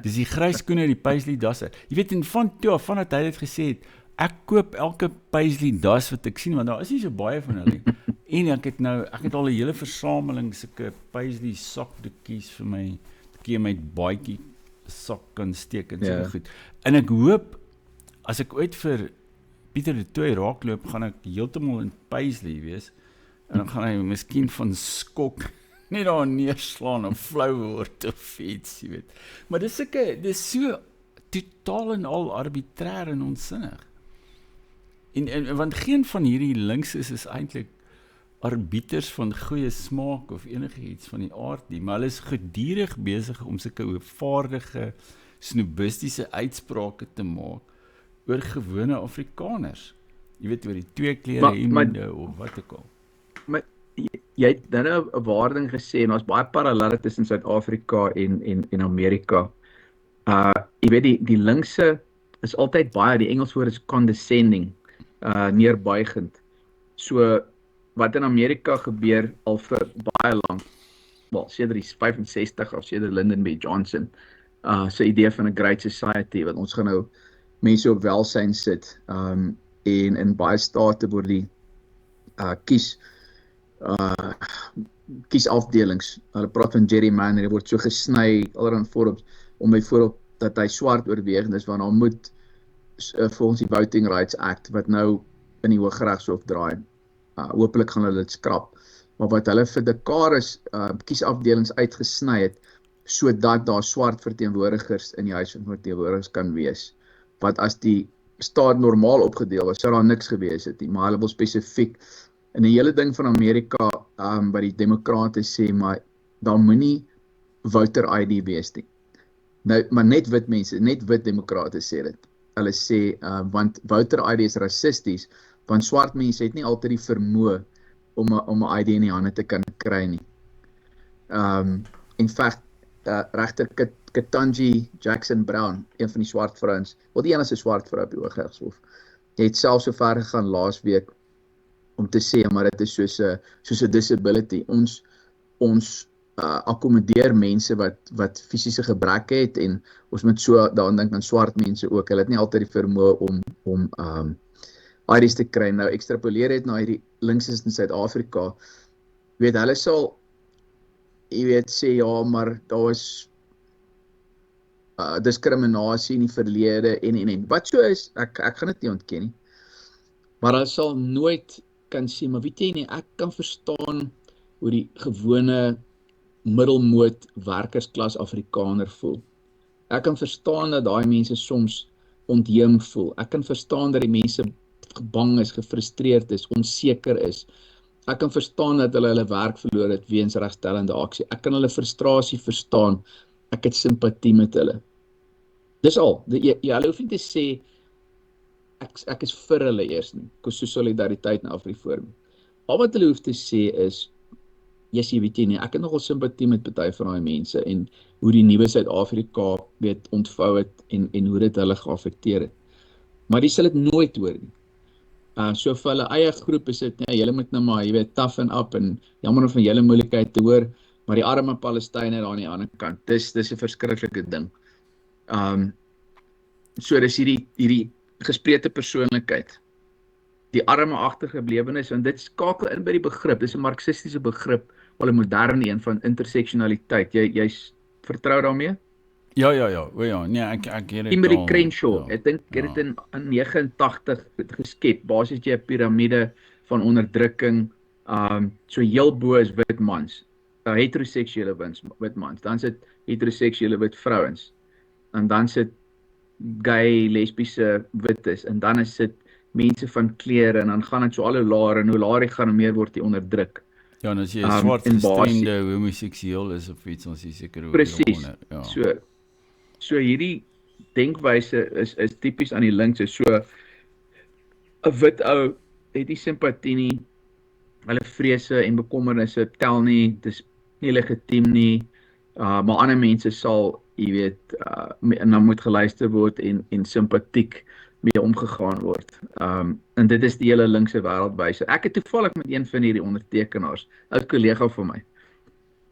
dis die grys skoene, die paisley dasse. Jy weet, en vandat hy dit gesê het, ek koop elke paisley das wat ek sien, want daar is nie so baie van hulle. En ek het al 'n hele versameling sulke paisley sakdoekies vir my, dat ek my baadjie sak kan steek en so goed. En ek hoop, as ek ooit vir Pieter de Tooy raakloop, gaan ek heeltemal in paisley wees, en dan gaan hy miskien van skok net daar neerslaan of flou word of iets, jy weet. Maar dis so totaal en al arbitrair en onsinnig. En want geen van hierdie links is eintlik arbiters van goeie smaak of enigiets van die aard nie, maar hulle is gedurig besig om sulke hoogvaardige, snobistiese uitsprake te maak oor gewone Afrikaners. Jy weet, oor die twee klere hemde of wat ook al. Maar jy het nou 'n waarding gesê, en daar's baie parallelle tussen Suid-Afrika en Amerika. Jy weet, die linkse is altyd baie, die Engels woord is condescending, neerbuigend. So, wat in Amerika gebeur al vir baie lank, sedert die 65 of sedert Lyndon B. Johnson, sy idee van 'n great society, wat ons gaan nou mense op welsyn sit, en in baie state word die kiesafdelings, hulle praat van gerrymander, word so gesny, allerhande vorms, om byvoorbeeld dat hy swart oorwegend is, want daar moet volgens die Voting Rights Act, wat nou in die Hooggeregshof draai, hopelik gaan hulle dit skrap, maar wat hulle vir dekades kiesafdelings uitgesny het, sodat daar swart verteenwoordigers in die huis van verteenwoordigers kan wees, wat as die staat normaal opgedeel was, sou daar niks gewees het nie, maar hulle wil spesifiek, en die hele ding van Amerika, wat die demokrate sê, maar daar moenie voter ID wees nie. Nou, maar net wit mense, net wit demokrate sê dit. Hulle sê, want voter ID is rassisties, want swart mense het nie altyd die vermoë om 'n ID in die hande te kan kry nie. In fact, regter Ketanji Jackson Brown, een van die swart vrouens, die enigste swart vrou op die Hooggeregshof, jy het selfs so ver gegaan laasweek om te sê, maar dit is soos 'n disability. Ons akkommodeer mense wat fisiese gebreke het, en ons moet so daaraan dink aan swart mense ook. Hulle het nie altyd die vermoë om IDs te kry. Nou ekstrapoleer het na hierdie linkses in Suid-Afrika. Weet, hulle sal, jy weet, sê ja, maar daar is diskriminasie in die verlede en wat so is, ek gaan dit nie ontken nie. Maar hulle sal nooit kan sê, maar weet jy nie, ek kan verstaan hoe die gewone middelmoot werkersklas Afrikaner voel. Ek kan verstaan dat daai mense soms ontheem voel. Ek kan verstaan dat die mense bang is, gefrustreerd is, onseker is. Ek kan verstaan dat hulle werk verloor het weens regstellende aksie. Ek kan hulle frustrasie verstaan. Ek het simpatie met hulle. Dis al. Hulle hoef nie te sê ek is vir hulle eers nie. So solidariteit na Afriforum. Al wat hulle hoef te sê is, jy weet jy nie, ek het nogal simpatie met party van daai mense en hoe die nuwe Suid-Afrika ontvou het en hoe dit hulle geaffekteer het. Maar die sal dit nooit hoor nie. So vir hulle eie groep is dit, julle moet nou maar, jy weet, toughen up en jammer van julle moeilikheid te hoor, maar die arme Palestynë daar aan die ander kant, dis 'n verskriklike ding. So dis hierdie gespreide persoonlikheid, die arme agtergeblewenes, want dit skakel in by die begrip, dis 'n marxistiese begrip, wel 'n moderne een van interseksionaliteit. Jy vertrou daarmee? Ja, nee, ek het dit Emery Crenshaw, ek dink het dit in 89 geskep, basies jy 'n piramide van onderdrukking, so heel bo is wit mans, heteroseksuele wit mans, dan sit heteroseksuele wit vrouens, en dan sit gay, lesbiese wites, en dan is dit mense van kleur, en dan gaan dit so al hoe laer, en hoe laer jy gaan, hoe meer word jy onderdruk. Ja, en as jy 'n swart gestremde homoseksueel is of iets, ons is seker oor Presies. ja. So hierdie denkwyse is tipies aan die linkse. So 'n wit ou het nie simpatie nie. Hulle vrese en bekommernisse tel nie, dis nie legitiem nie. Maar ander mense sal, jy weet, en dan moet geluister word en simpatiek mee omgegaan word. En dit is die hele linkse wêreldwyse. Ek het toevallig met een van hierdie ondertekenaars, 'n kollega van my,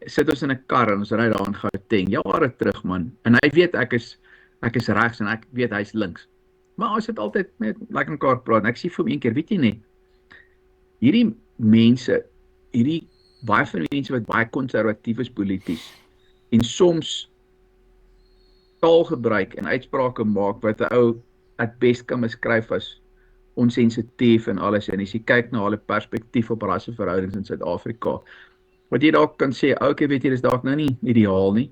sit ons in 'n kar en ons ry daar in Gauteng, jare terug man, en hy weet ek is regs en ek weet hy's links. Maar ons het altyd net lekker mekaar praat en ek sê vir hom een keer, weet jy nie, hierdie mense, baie van die mense wat baie konservatief is polities en soms taal gebruik en uitsprake maak wat 'n ou at best kan beskryf as onsensitief en alles, en as jy kyk na hulle perspektief op rasseverhoudings in Suid-Afrika, wat jy dalk kan sê, okay, weet jy, dis dalk nou nie ideaal nie.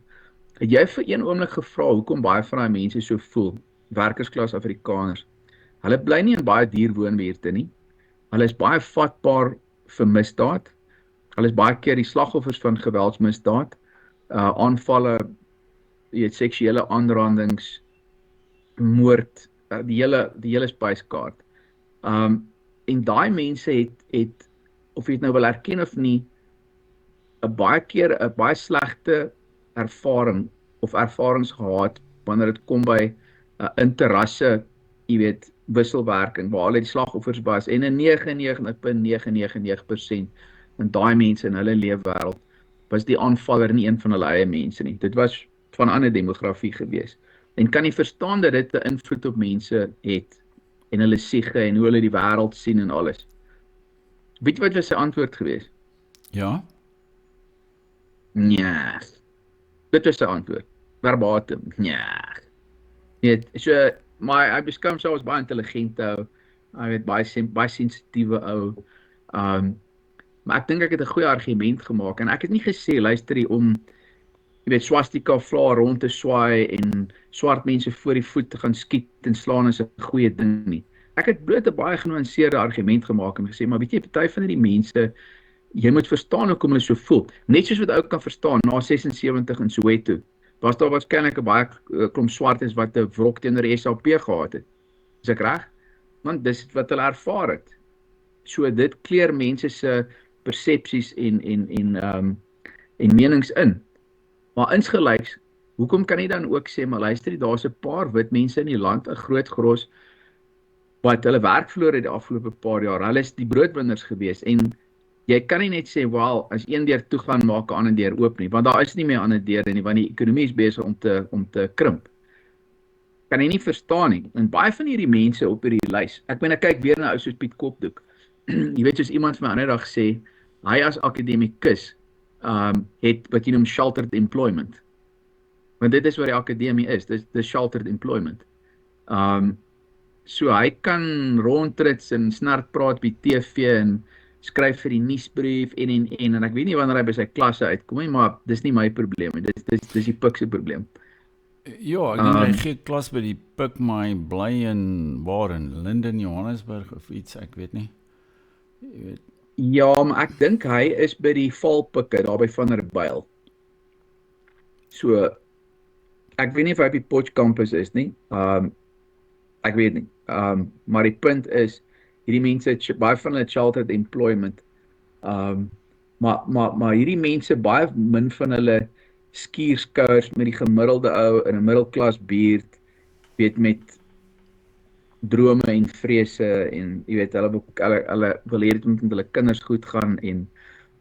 Het jy vir een oomblik gevra hoekom baie van daai mense so voel, werkersklas Afrikaners? Hulle bly nie in baie duur woonbuurte nie. Hulle is baie vatbaar vir misdaad. Hulle is baie keer die slagoffers van geweldsmisdaad, aanvalle, jy weet, seksuele aanrandings, moord, die hele spyskaart. En daai mense het, of jy dit nou wil erken of nie, 'n baie slegte ervaring of ervarings gehad wanneer dit kom by interrasse, jy weet, wisselwerking, waar hulle die slagoffers was, en in 99,999% en daai mense in hulle leefwêreld was die aanvaller nie een van hulle eie mense nie. Dit was van 'n ander demografie gewees. En kan jy verstaan dat dit 'n invloed op mense het en hulle siege en hoe hulle die wêreld sien en alles? Weet jy wat was sy antwoord gewees? Ja? Nee. Dit was sy antwoord. Verbatim. Nee. Weet, so, maar hy beskryf homself as baie intelligente ou. Hy weet baie sensitiewe ou. Maar ek dink ek het 'n goeie argument gemaak en ek het nie gesê luister hier om, jy weet, swastika vlae rond te swaai en swart mense voor die voet te gaan skiet en slaan is 'n goeie ding nie. Ek het bloot 'n baie genuanceerde argument gemaak en gesê, maar weet jy, party van hierdie mense, jy moet verstaan hoekom hulle so voel. Net soos wat ou kan verstaan, na 76 in Soweto, was daar waarskynlik 'n baie klomp swartes wat 'n wrok teenoor die SAP gehad het. Is ek reg? Want dis wat hulle ervaar het. So dit kleur mense se persepsies en menings in. Maar insgelyks, hoekom kan jy dan ook sê, maar luister, daar's 'n paar wit mense in die land, 'n groot gros, wat hulle werk verloor het die afgelope paar jaar. Hulle is die broodwiners gewees en jy kan nie net sê, wel, as een deur toe gaan, maak 'n ander deur oop nie, want daar is nie meer ander deure nie, want die ekonomie is besig om te krimp. Kan jy nie verstaan nie. En baie van hierdie mense op hierdie lys, ek kyk weer na ou soos Piet Kopdoek. Jy weet, soos iemand van my ander dag sê, hy as akademikus het wat jy noem sheltered employment. Want dit is wat die akademie is, dis sheltered employment. So hy kan rondtrits en snert praat by TV en skryf vir die nuusbrief en ek weet nie wanneer hy by sy klasse uitkom nie, maar dis nie my probleem nie, dis die PUK se probleem. Ja, ek dink hy gee klas by die PUK, maar hy bly in Linden, Johannesburg of iets, ek weet nie. Jy weet. Ja, maar ek dink hy is by die Valpikke, daar by Van der Byl. So, ek weet nie of hy op die Potch campus is nie, ek weet nie, maar die punt is, hierdie mense het baie van hulle sheltered employment, maar hierdie mense, baie min van hulle skierskouers met die gemiddelde ou in 'n middelklas buurt, weet, met drome en vrese en jy weet, hulle wil hê dit moet met hulle kinders goed gaan en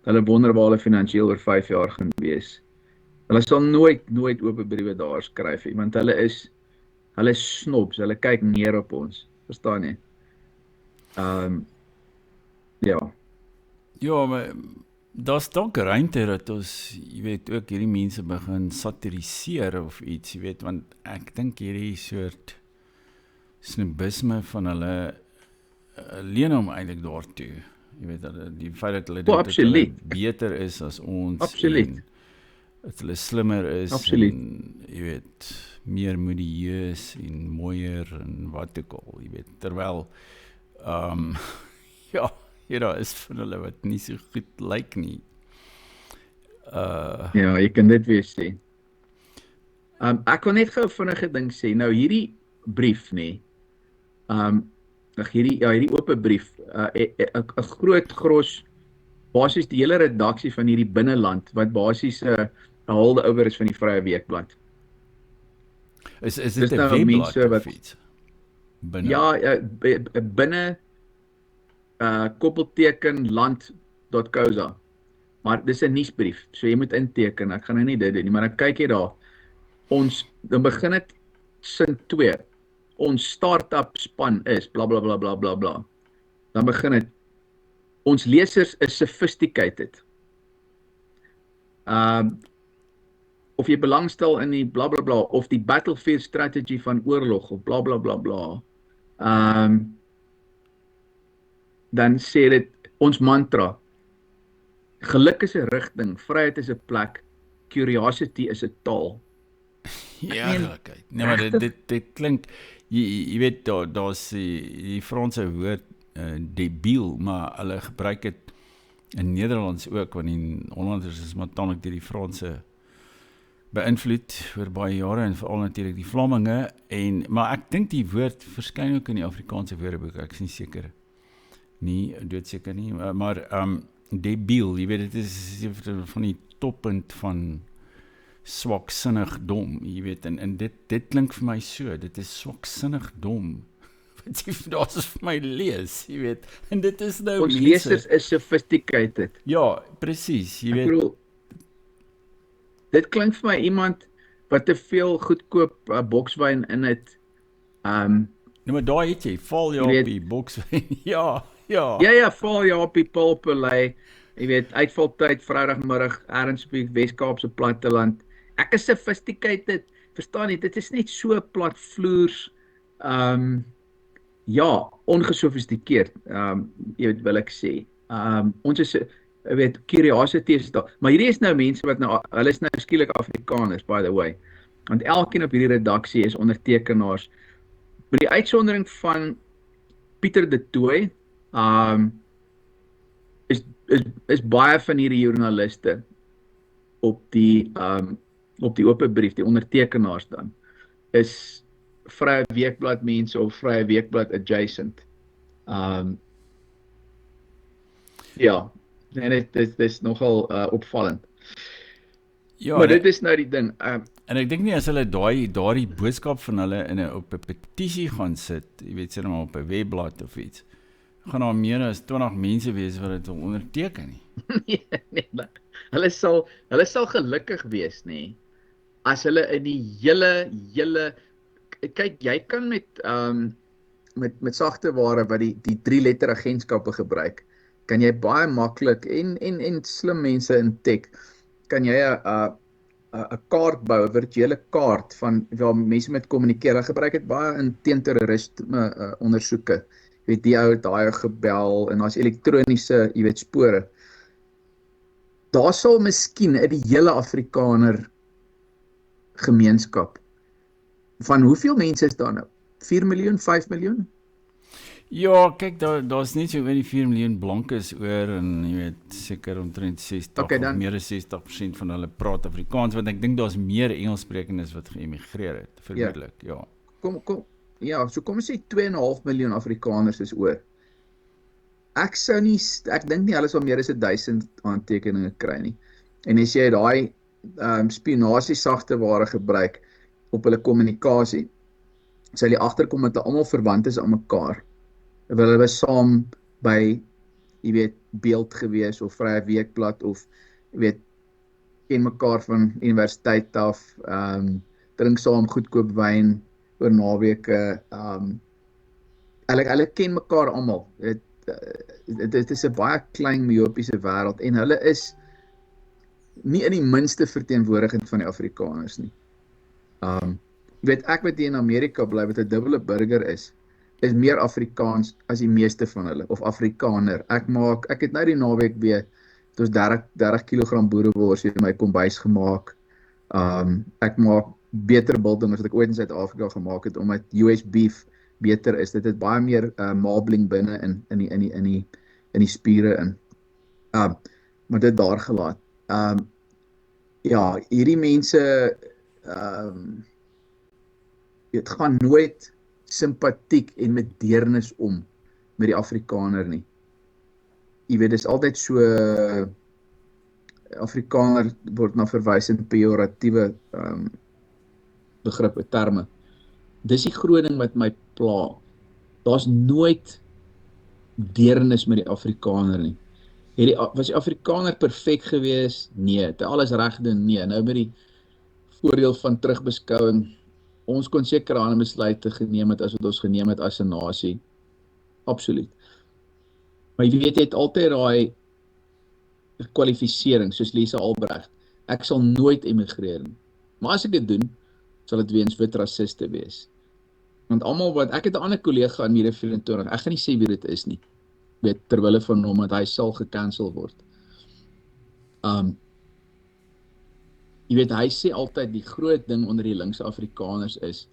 hulle wonder waar hulle finansiëel oor 5 jaar gaan wees. Hulle sal nooit oop briewe daar skryf nie, want hulle is snobs, hulle kyk neer op ons, verstaan jy? Ja. Ja, maar daar's dalk ruimte dat ons, jy weet, ook hierdie mense begin satiriseer of iets, jy weet, want ek dink hierdie soort snobisme van hulle leen hom eintlik daartoe. Jy weet, die feit dat hulle dink dat hulle beter is as ons, absoluut, en dat hulle slimmer is, absoluut, en jy weet, meer modieus en mooier en wat ook al, jy weet, terwyl ja, daar is van hulle wat nie so goed lyk nie. Ja, jy kan dit weer sê. Ek kon net gou vinnige ding sê. Nou hierdie brief nê. Hierdie oop brief, 'n groot gros basies die hele redaksie van hierdie binneland wat basies 'n holdover is van die Vrye Weekblad. Is Dis dit 'n nou webblad mense of wat iets? Binne. ja, binne koppelteken land.co.za. Maar dis 'n nuusbrief, so jy moet inteken. Ek gaan nou nie dit doen nie, maar dan kyk jy daar. Dan begin dit sin 2. Ons start-up span is bla bla bla bla bla bla. Dan begin dit. Ons lesers is sophisticated. Of jy belangstel in die bla bla bla of die battlefield strategy van oorlog of bla bla bla bla. Dan sê dit ons mantra. Geluk is 'n rigting, vryheid is 'n plek, curiosity is 'n taal. Heerlikheid. Nee, maar dit klink jy weet daar's die Franse woord debiel, maar hulle gebruik dit in Nederlands ook, want die Hollanders is maar tamelik deur die Franse beïnvloed oor baie jare en veral natuurlik die Vlamminge maar ek dink die woord verskyn ook in die Afrikaanse woordeboek, ek is nie seker nie, doodseker nie, maar debiel, jy weet dit is van die toppunt van swaksinnig dom, jy weet, en dit klink vir my so, dit is swaksinnig dom, wat jy vandag vir my lees, jy weet, en dit is nou ons lesers is sophisticated. Ja, presies, jy weet. Ek bedoel, dit klink vir my iemand wat te veel goedkoop bokswyn in het, Nou maar daar het jy, val jy op die bokswyn, ja. Ja, val jy op die Pulpelei, jy weet, uitvaltyd, Vrydagmiddag, ergens op die Wes-Kaapse platteland. Ek is sophisticated, verstaan jy, dit is net so platvloers, ongesofistikeerd, jy weet, wil ek sê. Ons is, jy weet, curiosity is daar, maar hierdie is nou mense wat nou, hulle is nou skielik Afrikaners, by the way, want elkeen op hierdie redaksie is ondertekenaars, met die uitsondering van Pieter de Tooy, is baie van hierdie joernaliste op die oop brief, die ondertekenaars dan, is Vrye Weekblad mense of Vrye Weekblad adjacent. Ja, en dit is nogal opvallend. Ja, maar dit is nou die ding. En ek dink nie as hulle daardie boodskap van hulle op 'n petisie gaan sit, jy weet, sê maar op 'n webblad of iets, gaan daar meer as 20 mense wees wat dit onderteken nie. nee, hulle sal gelukkig wees, nê, as hulle in die hele kyk, jy kan met sagte ware wat die 3-letter agentskappe gebruik, kan jy baie maklik en slim mense in tech, kan jy 'n kaart bou, 'n virtuele kaart van waar mense met kommunikeer. Hulle gebruik dit baie in teenterrorisme ondersoeke. Jy weet, die ou het daai gebel en daar's elektroniese, jy weet, spore. Daar sal miskien die hele Afrikaner gemeenskap, van hoeveel mense is daar nou? 4 miljoen, 5 miljoen? Ja, kyk, daar's net so oor die 4 miljoen blankes oor en jy weet, seker omtrent 60 of meer as 60% van hulle praat Afrikaans, want ek dink daar's meer Engelssprekendes wat geëmigreer het, vermoedelik, ja. So kom ons sê 2,5 miljoen Afrikaners is oor. Ek dink nie hulle sal meer as 1000 aantekeninge kry nie. En as jy daai spionasie sagte ware gebruik op hulle kommunikasie, sal jy agterkom dat hulle almal verwant is aan mekaar. Hulle was saam by, jy weet, Beeld gewees of Vrye Weekblad of, jy weet, ken mekaar van universiteit af, drink saam goedkoop wyn oor naweke, hulle ken mekaar almal. Dit is 'n baie klein myopiese wêreld en hulle is nie in die minste verteenwoordigend van die Afrikaners nie. Jy weet, ek wat hier in Amerika bly, wat 'n dubbele burger is meer Afrikaans as die meeste van hulle, of Afrikaner. Ek het nou die naweek weer, het ons 30 kg boerewors in my kombuis gemaak. Ek maak beter biltong as wat ek ooit in Suid-Afrika gemaak het, omdat US beef beter is. Dit het baie meer marbling binne in die spiere in. Maar dit daar gelaat. Ja, hierdie mense dit gaan nooit simpatiek en met deernis om met die Afrikaner nie. Jy weet, dis altyd so Afrikaner word na verwys in pejoratiewe begrippe, terme. Dis die groot ding wat my pla. Daar's nooit deernis met die Afrikaner nie. Was die Afrikaner perfek gewees? Nee. Het alles reg doen? Nee. Nou met die voordeel van terugbeskouing, ons kon seker ander besluite geneem het as wat ons geneem het as 'n nasie. Absoluut. Maar jy weet, jy het altyd daai kwalifisering, soos Lisa Albrecht. Ek sal nooit emigreer nie. Maar as ek dit doen, sal dit weens wit rassiste wees. Want almal wat, ek het 'n ander kollega in Media 24, ek gaan nie sê wie dit is nie, weet, terwille van hom, want hy sal gekancel word. Jy weet, hy sê altyd, die groot ding onder die linkse Afrikaners is,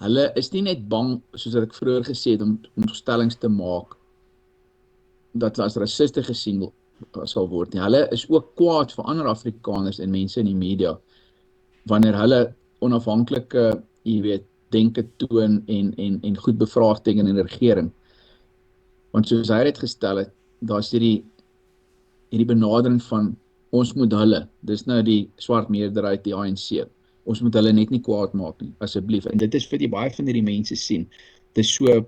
hulle is nie net bang, soos ek vroeër gesê het, om stellings te maak, dat hulle as rassiste gesien sal word nie. Hulle is ook kwaad vir ander Afrikaners en mense in die media, wanneer hulle onafhanklike, jy weet, denke toon en goed bevraagteken in die regering. Want soos hy het gestel het, daar is hierdie benadering van, ons moet hulle, dis nou die swart meerderheid, die ANC, ons moet hulle net nie kwaad maak nie, asseblief. En dit is vir die baie van hierdie mense sien, dis so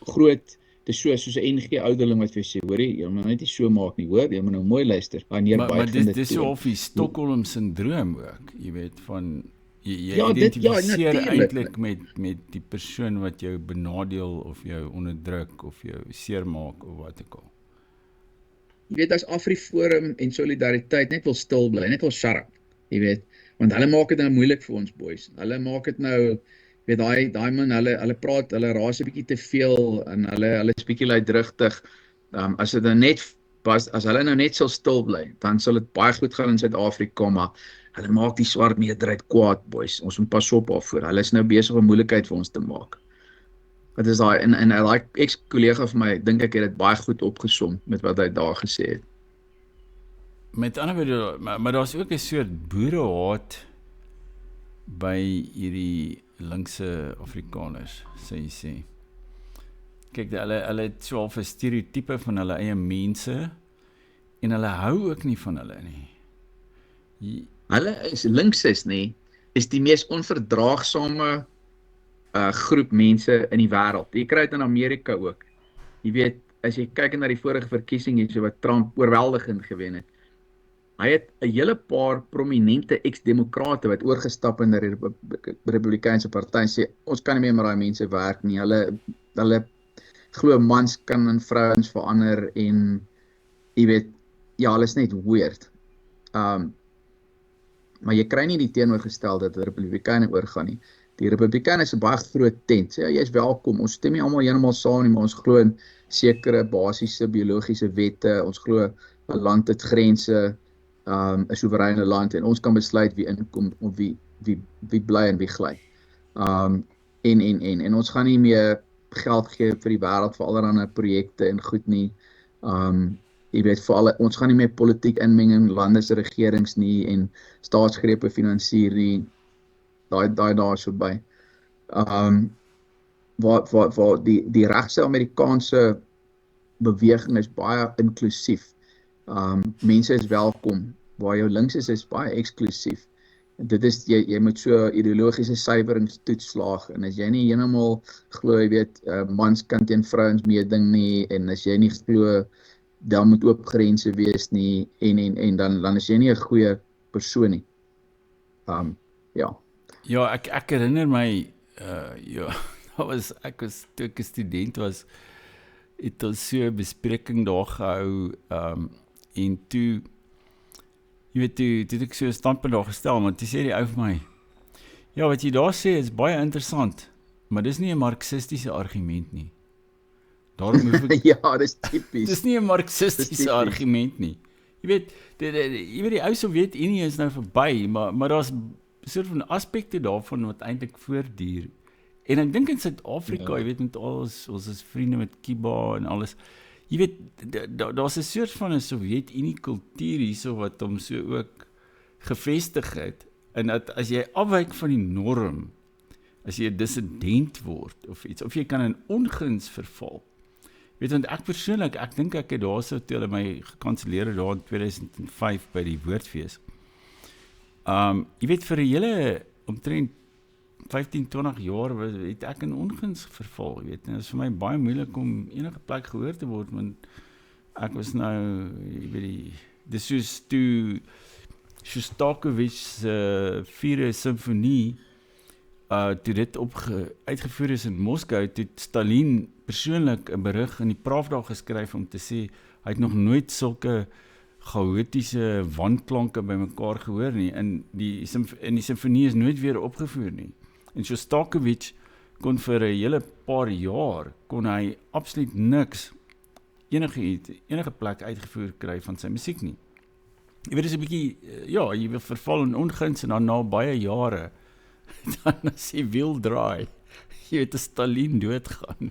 groot, dis soos 'n NG ouderling wat vir sê, hoorie, jy moet net nie so maak nie, hoor, jy moet nou mooi luister. Maar dis so of die Stockholm syndroom ook, jy weet, van jy identifiseer eintlik met die persoon wat jou benadeel of jou onderdruk of jou seermaak of wat ook al. Jy weet, as AfriForum en Solidariteit net wil stil bly, net wil shut up, jy weet, want hulle maak dit nou moeilik vir ons boys. Hulle maak dit nou, weet, daai man, hulle praat, hulle raas 'n bietjie te veel en hulle is bietjie luidrigtig. As dit nou net as hulle nou net sal stil bly, dan sal dit baie goed gaan in Suid-Afrika, maar hulle maak die swart meerderheid kwaad, boys. Ons moet pas op daarvoor. Hulle is nou besig om moeilikheid vir ons te maak. Wat is daai, en daai ex-kollega van my, dink ek het dit baie goed opgesom met wat hy daar gesê het. Met ander woorde, maar daar's ook 'n soort boerehaat by hierdie linkse Afrikaners, sê jy sê. Kyk, hulle het so 'n stereotype van hulle eie mense en hulle hou ook nie van hulle nie. Hulle is linkses, nee, is die mees onverdraagsame groep mense in die wêreld. Jy kry dit in Amerika ook. Jy weet, as jy kyk na die vorige verkiesing hier, so wat Trump oorweldigend gewen het, hy het 'n hele paar prominente ex-demokrate wat oorgestap in die Republikeinse party sê, ons kan nie meer met daai mense werk nie. Hulle glo mans kan in vrouens verander en jy weet, ja, hulle is net weird. Maar jy kry nie die teenoorgestel dat die Republikeine oorgaan nie. Die Republikeine is 'n baie groot tent. Sê, jy is welkom. Ons stem nie almal heeltemal saam nie, maar ons glo in sekere basiese biologiese wette. Ons glo 'n land het grense, 'n soewereine land, en ons kan besluit wie inkom of wie bly en wie gly. En ons gaan nie meer geld gee vir die wêreld vir allerlei projekte en goed nie. Jy weet, ons gaan nie meer politiek inmeng in lande se regerings nie en staatsgrepe finansier nie. Daai daar is verby. Waar die regse Amerikaanse beweging is baie inklusief. Mense is welkom. Waar jou links is baie eksklusief. Dit is, jy moet so ideologiese suiweringstoets slaag, en as jy nie heeltemal glo, jy weet, mans kan teen vrouens meeding nie, en as jy nie glo, dan moet oop grense wees nie, en dan is jy nie 'n goeie persoon nie. Ja. Ja, ek herinner my, toe ek 'n student was, het ons so 'n bespreking daar gehou, en toe, jy weet, toe het ek so 'n standpunt daar gestel, want toe sê die ou vir my, ja, wat jy daar sê is baie interessant, maar dis nie 'n marxistiese argument nie. Daarom hoef ek... Ja, dis typies. Dis nie 'n marxistiese argument nie. Jy weet, die ou Sowjetunie is nou verby, maar daar's 'n soort van aspekte daarvan wat eintlik voortduur. En ek dink in Suid-Afrika, jy weet, met ons is vriende met Kiba en alles, jy weet, daar's 'n soort van 'n Sowjetunie kultuur hierso wat hom so ook gevestig het, en dat as jy afwyk van die norm, as jy 'n dissident word, of iets, of jy kan in onguns verval. Weet, want ek persoonlik, ek dink ek het daar so toe hulle my gekanselleer het daar in 2005 by die Woordfees. Jy weet, vir 'n hele omtrent 15-20 jaar het ek in onguns verval, jy weet, en dit is vir my baie moeilik om enige plek gehoor te word, want ek was nou, jy weet, dis soos toe Shostakovich vierde symfonie, toe dit uitgevoer is in Moskou, toe Stalin persoonlik 'n berig in die Pravda geskryf om te sê, hy het nog nooit sulke chaotiese wandklanke by mekaar gehoor nie, en die symfonie is nooit weer opgevoer nie. En Shostakovich kon vir 'n hele paar jaar, kon hy absoluut niks, enige plek uitgevoer kry van sy musiek nie. Jy weet, is 'n bietjie, ja, jy wil verval in onguns, en dan na baie jare, dan as jy wiel draai, jy weet, as Stalin doodgaan,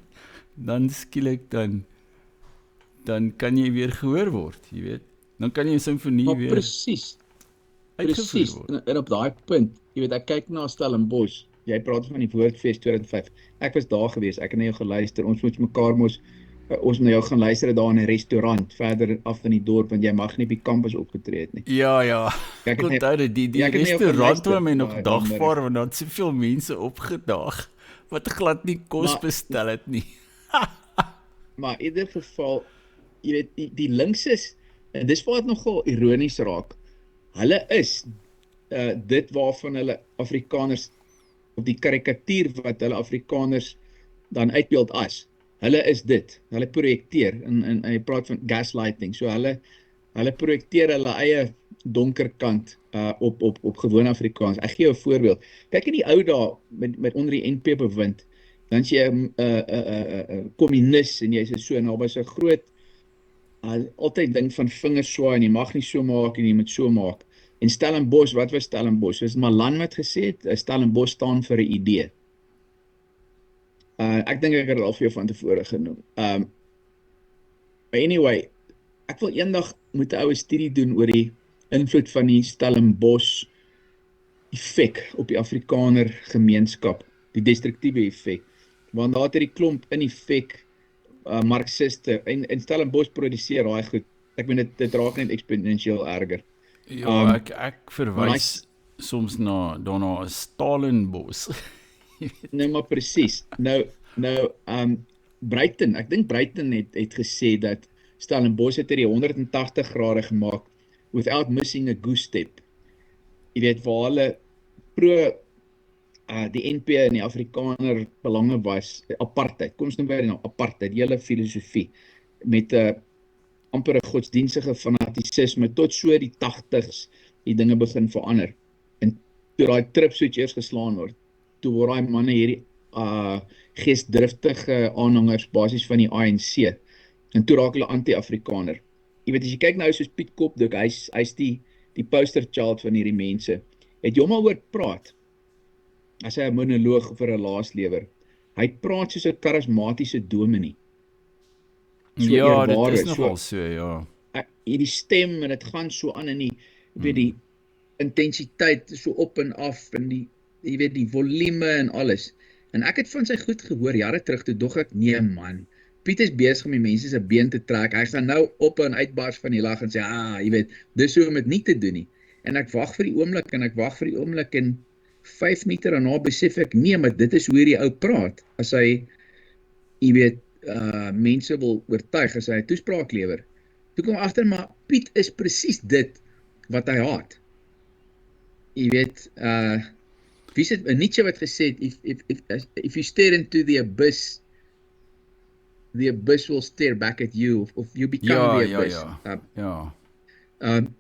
dan skielik, dan kan jy weer gehoor word, jy weet, dan kan jy 'n simfonie Maar weer presies, uitgevoer word. en op daai punt, jy weet, ek kyk na Stellenbosch, jy praat van die Woordfees 2005, ek was daar gewees, ek het na jou geluister, ons moet mekaar ons na jou gaan luister daar in 'n restaurant, verder af in die dorp, want jy mag nie op die kampus opgetree het nie. Ja, Ek het onthou dit, die ek het nie jou restaurant waar geluister, my nog maar dagvaar, want daar het soveel mense opgedaag, wat glad nie kos Maar- bestel het nie. Maar in ieder geval, jy weet, die linkses, en dis waar dit nogal ironies raak, hulle is dit waarvan hulle Afrikaners, of die karikatuur wat hulle Afrikaners dan uitbeeld as, hulle is dit, hulle projekteer, en jy praat van gaslighting, so hulle projekteer hulle eie donker kant op gewone Afrikaans. Ek gee jou 'n voorbeeld. Kyk in die ou dae met onder die NP bewind, dan is jy 'n kommunis en jy's so naby so groot altyd ding van vingers swaai en jy mag nie so maak en jy moet so maak. En Stellenbosch, wat was Stellenbosch? Dis Malan wat gesê het, Stellenbosch staan vir 'n idee. Ek dink ek het dit al vir jou van tevore genoem. Anyway, ek wil eendag moet 'n oue studie doen oor die invloed van die Stellenbosch effek op die Afrikaner gemeenskap, die destruktiewe effek. Want daar het die klomp in effek Marxiste, en Stellenbosch produseer daai goed. Ek meen dit raak net eksponensieel erger. Ja, ek verwys soms daarna as Stalinbos. Nou maar presies. Nou Bruiten, ek dink Bruiten het gesê dat Stellenbosch het die 180 grade gemaak without missing a goose step. Jy weet, waar hulle die NP en die Afrikaner belange was, apartheid, kom ons noem by die naam, apartheid, die hele filosofie, met amper 'n godsdienstige fanatisisme, tot so die 80s, die dinge begin verander. En toe daai trip switch eers geslaan word, toe word daai manne hierdie geesdriftige aanhangers basies van die ANC, en toe raak hulle anti-Afrikaner. Jy weet, as jy kyk nou soos Piet Kopdik, hy's die poster child van hierdie mense. Het jy hom al hoor praat? As hy 'n monoloog vir 'n laaslewer. Hy praat soos 'n karismatiese dominee. Ja, dit is nogal so, ja. Hierdie stem, en dit gaan so aan in die, weet die intensiteit so op en af, en jy weet die volume en alles. En ek het van sy goed gehoor jare terug, toe dog ek, nee man, Piet is besig om die mense se been te trek. Hy gaan nou op en uitbars van die lag en sê, jy weet, dis hoe om dit nie te doen nie. En ek wag vir die oomblik en 5 meter daarna besef ek, nee, maar dit is hoe hierdie ou praat. As hy, jy weet, mense wil oortuig, as hy 'n toespraak lewer. Toe kom agter, maar Piet is presies dit wat hy haat. Jy weet, wie het Nietzsche wat gesê het, if you stare into the abyss will stare back at you, of you become the abyss.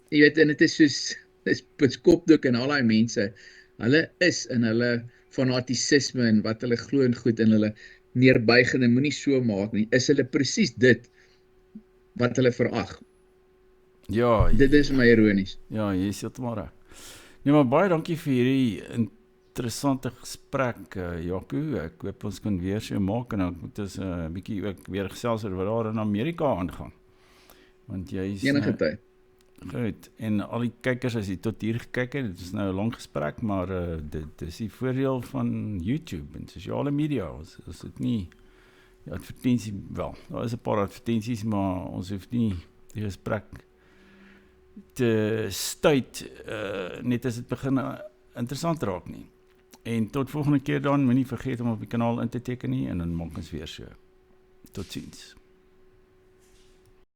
Jy weet, en dit is soos, dis Kopdik en al die mense, hulle is in hulle fanatisisme en wat hulle glo en goed, en hulle neerbuigende, moenie so maak nie, is hulle presies dit wat hulle verag. Ja, dit is my ironies. Ja, jy sê dit maar. Nee, maar baie dankie vir hierdie interessante gesprek, Jaco. Ek hoop ons kan weer so maak, en dan moet ons 'n bietjie ook weer gesels oor wat daar in Amerika aangaan. Want jy is enige tyd. Goed, en al die kykers as jy tot hier gekyk het, dit is nou 'n lang gesprek, maar dit is die voordeel van YouTube en sosiale media. As dit nie die advertensie, wel, daar is 'n paar advertensies, maar ons hoef nie die gesprek te stuit, net as dit begin interessant raak nie. En tot volgende keer dan, moenie vergeet om op die kanaal in te teken nie, en dan maak ons weer so. Totsiens.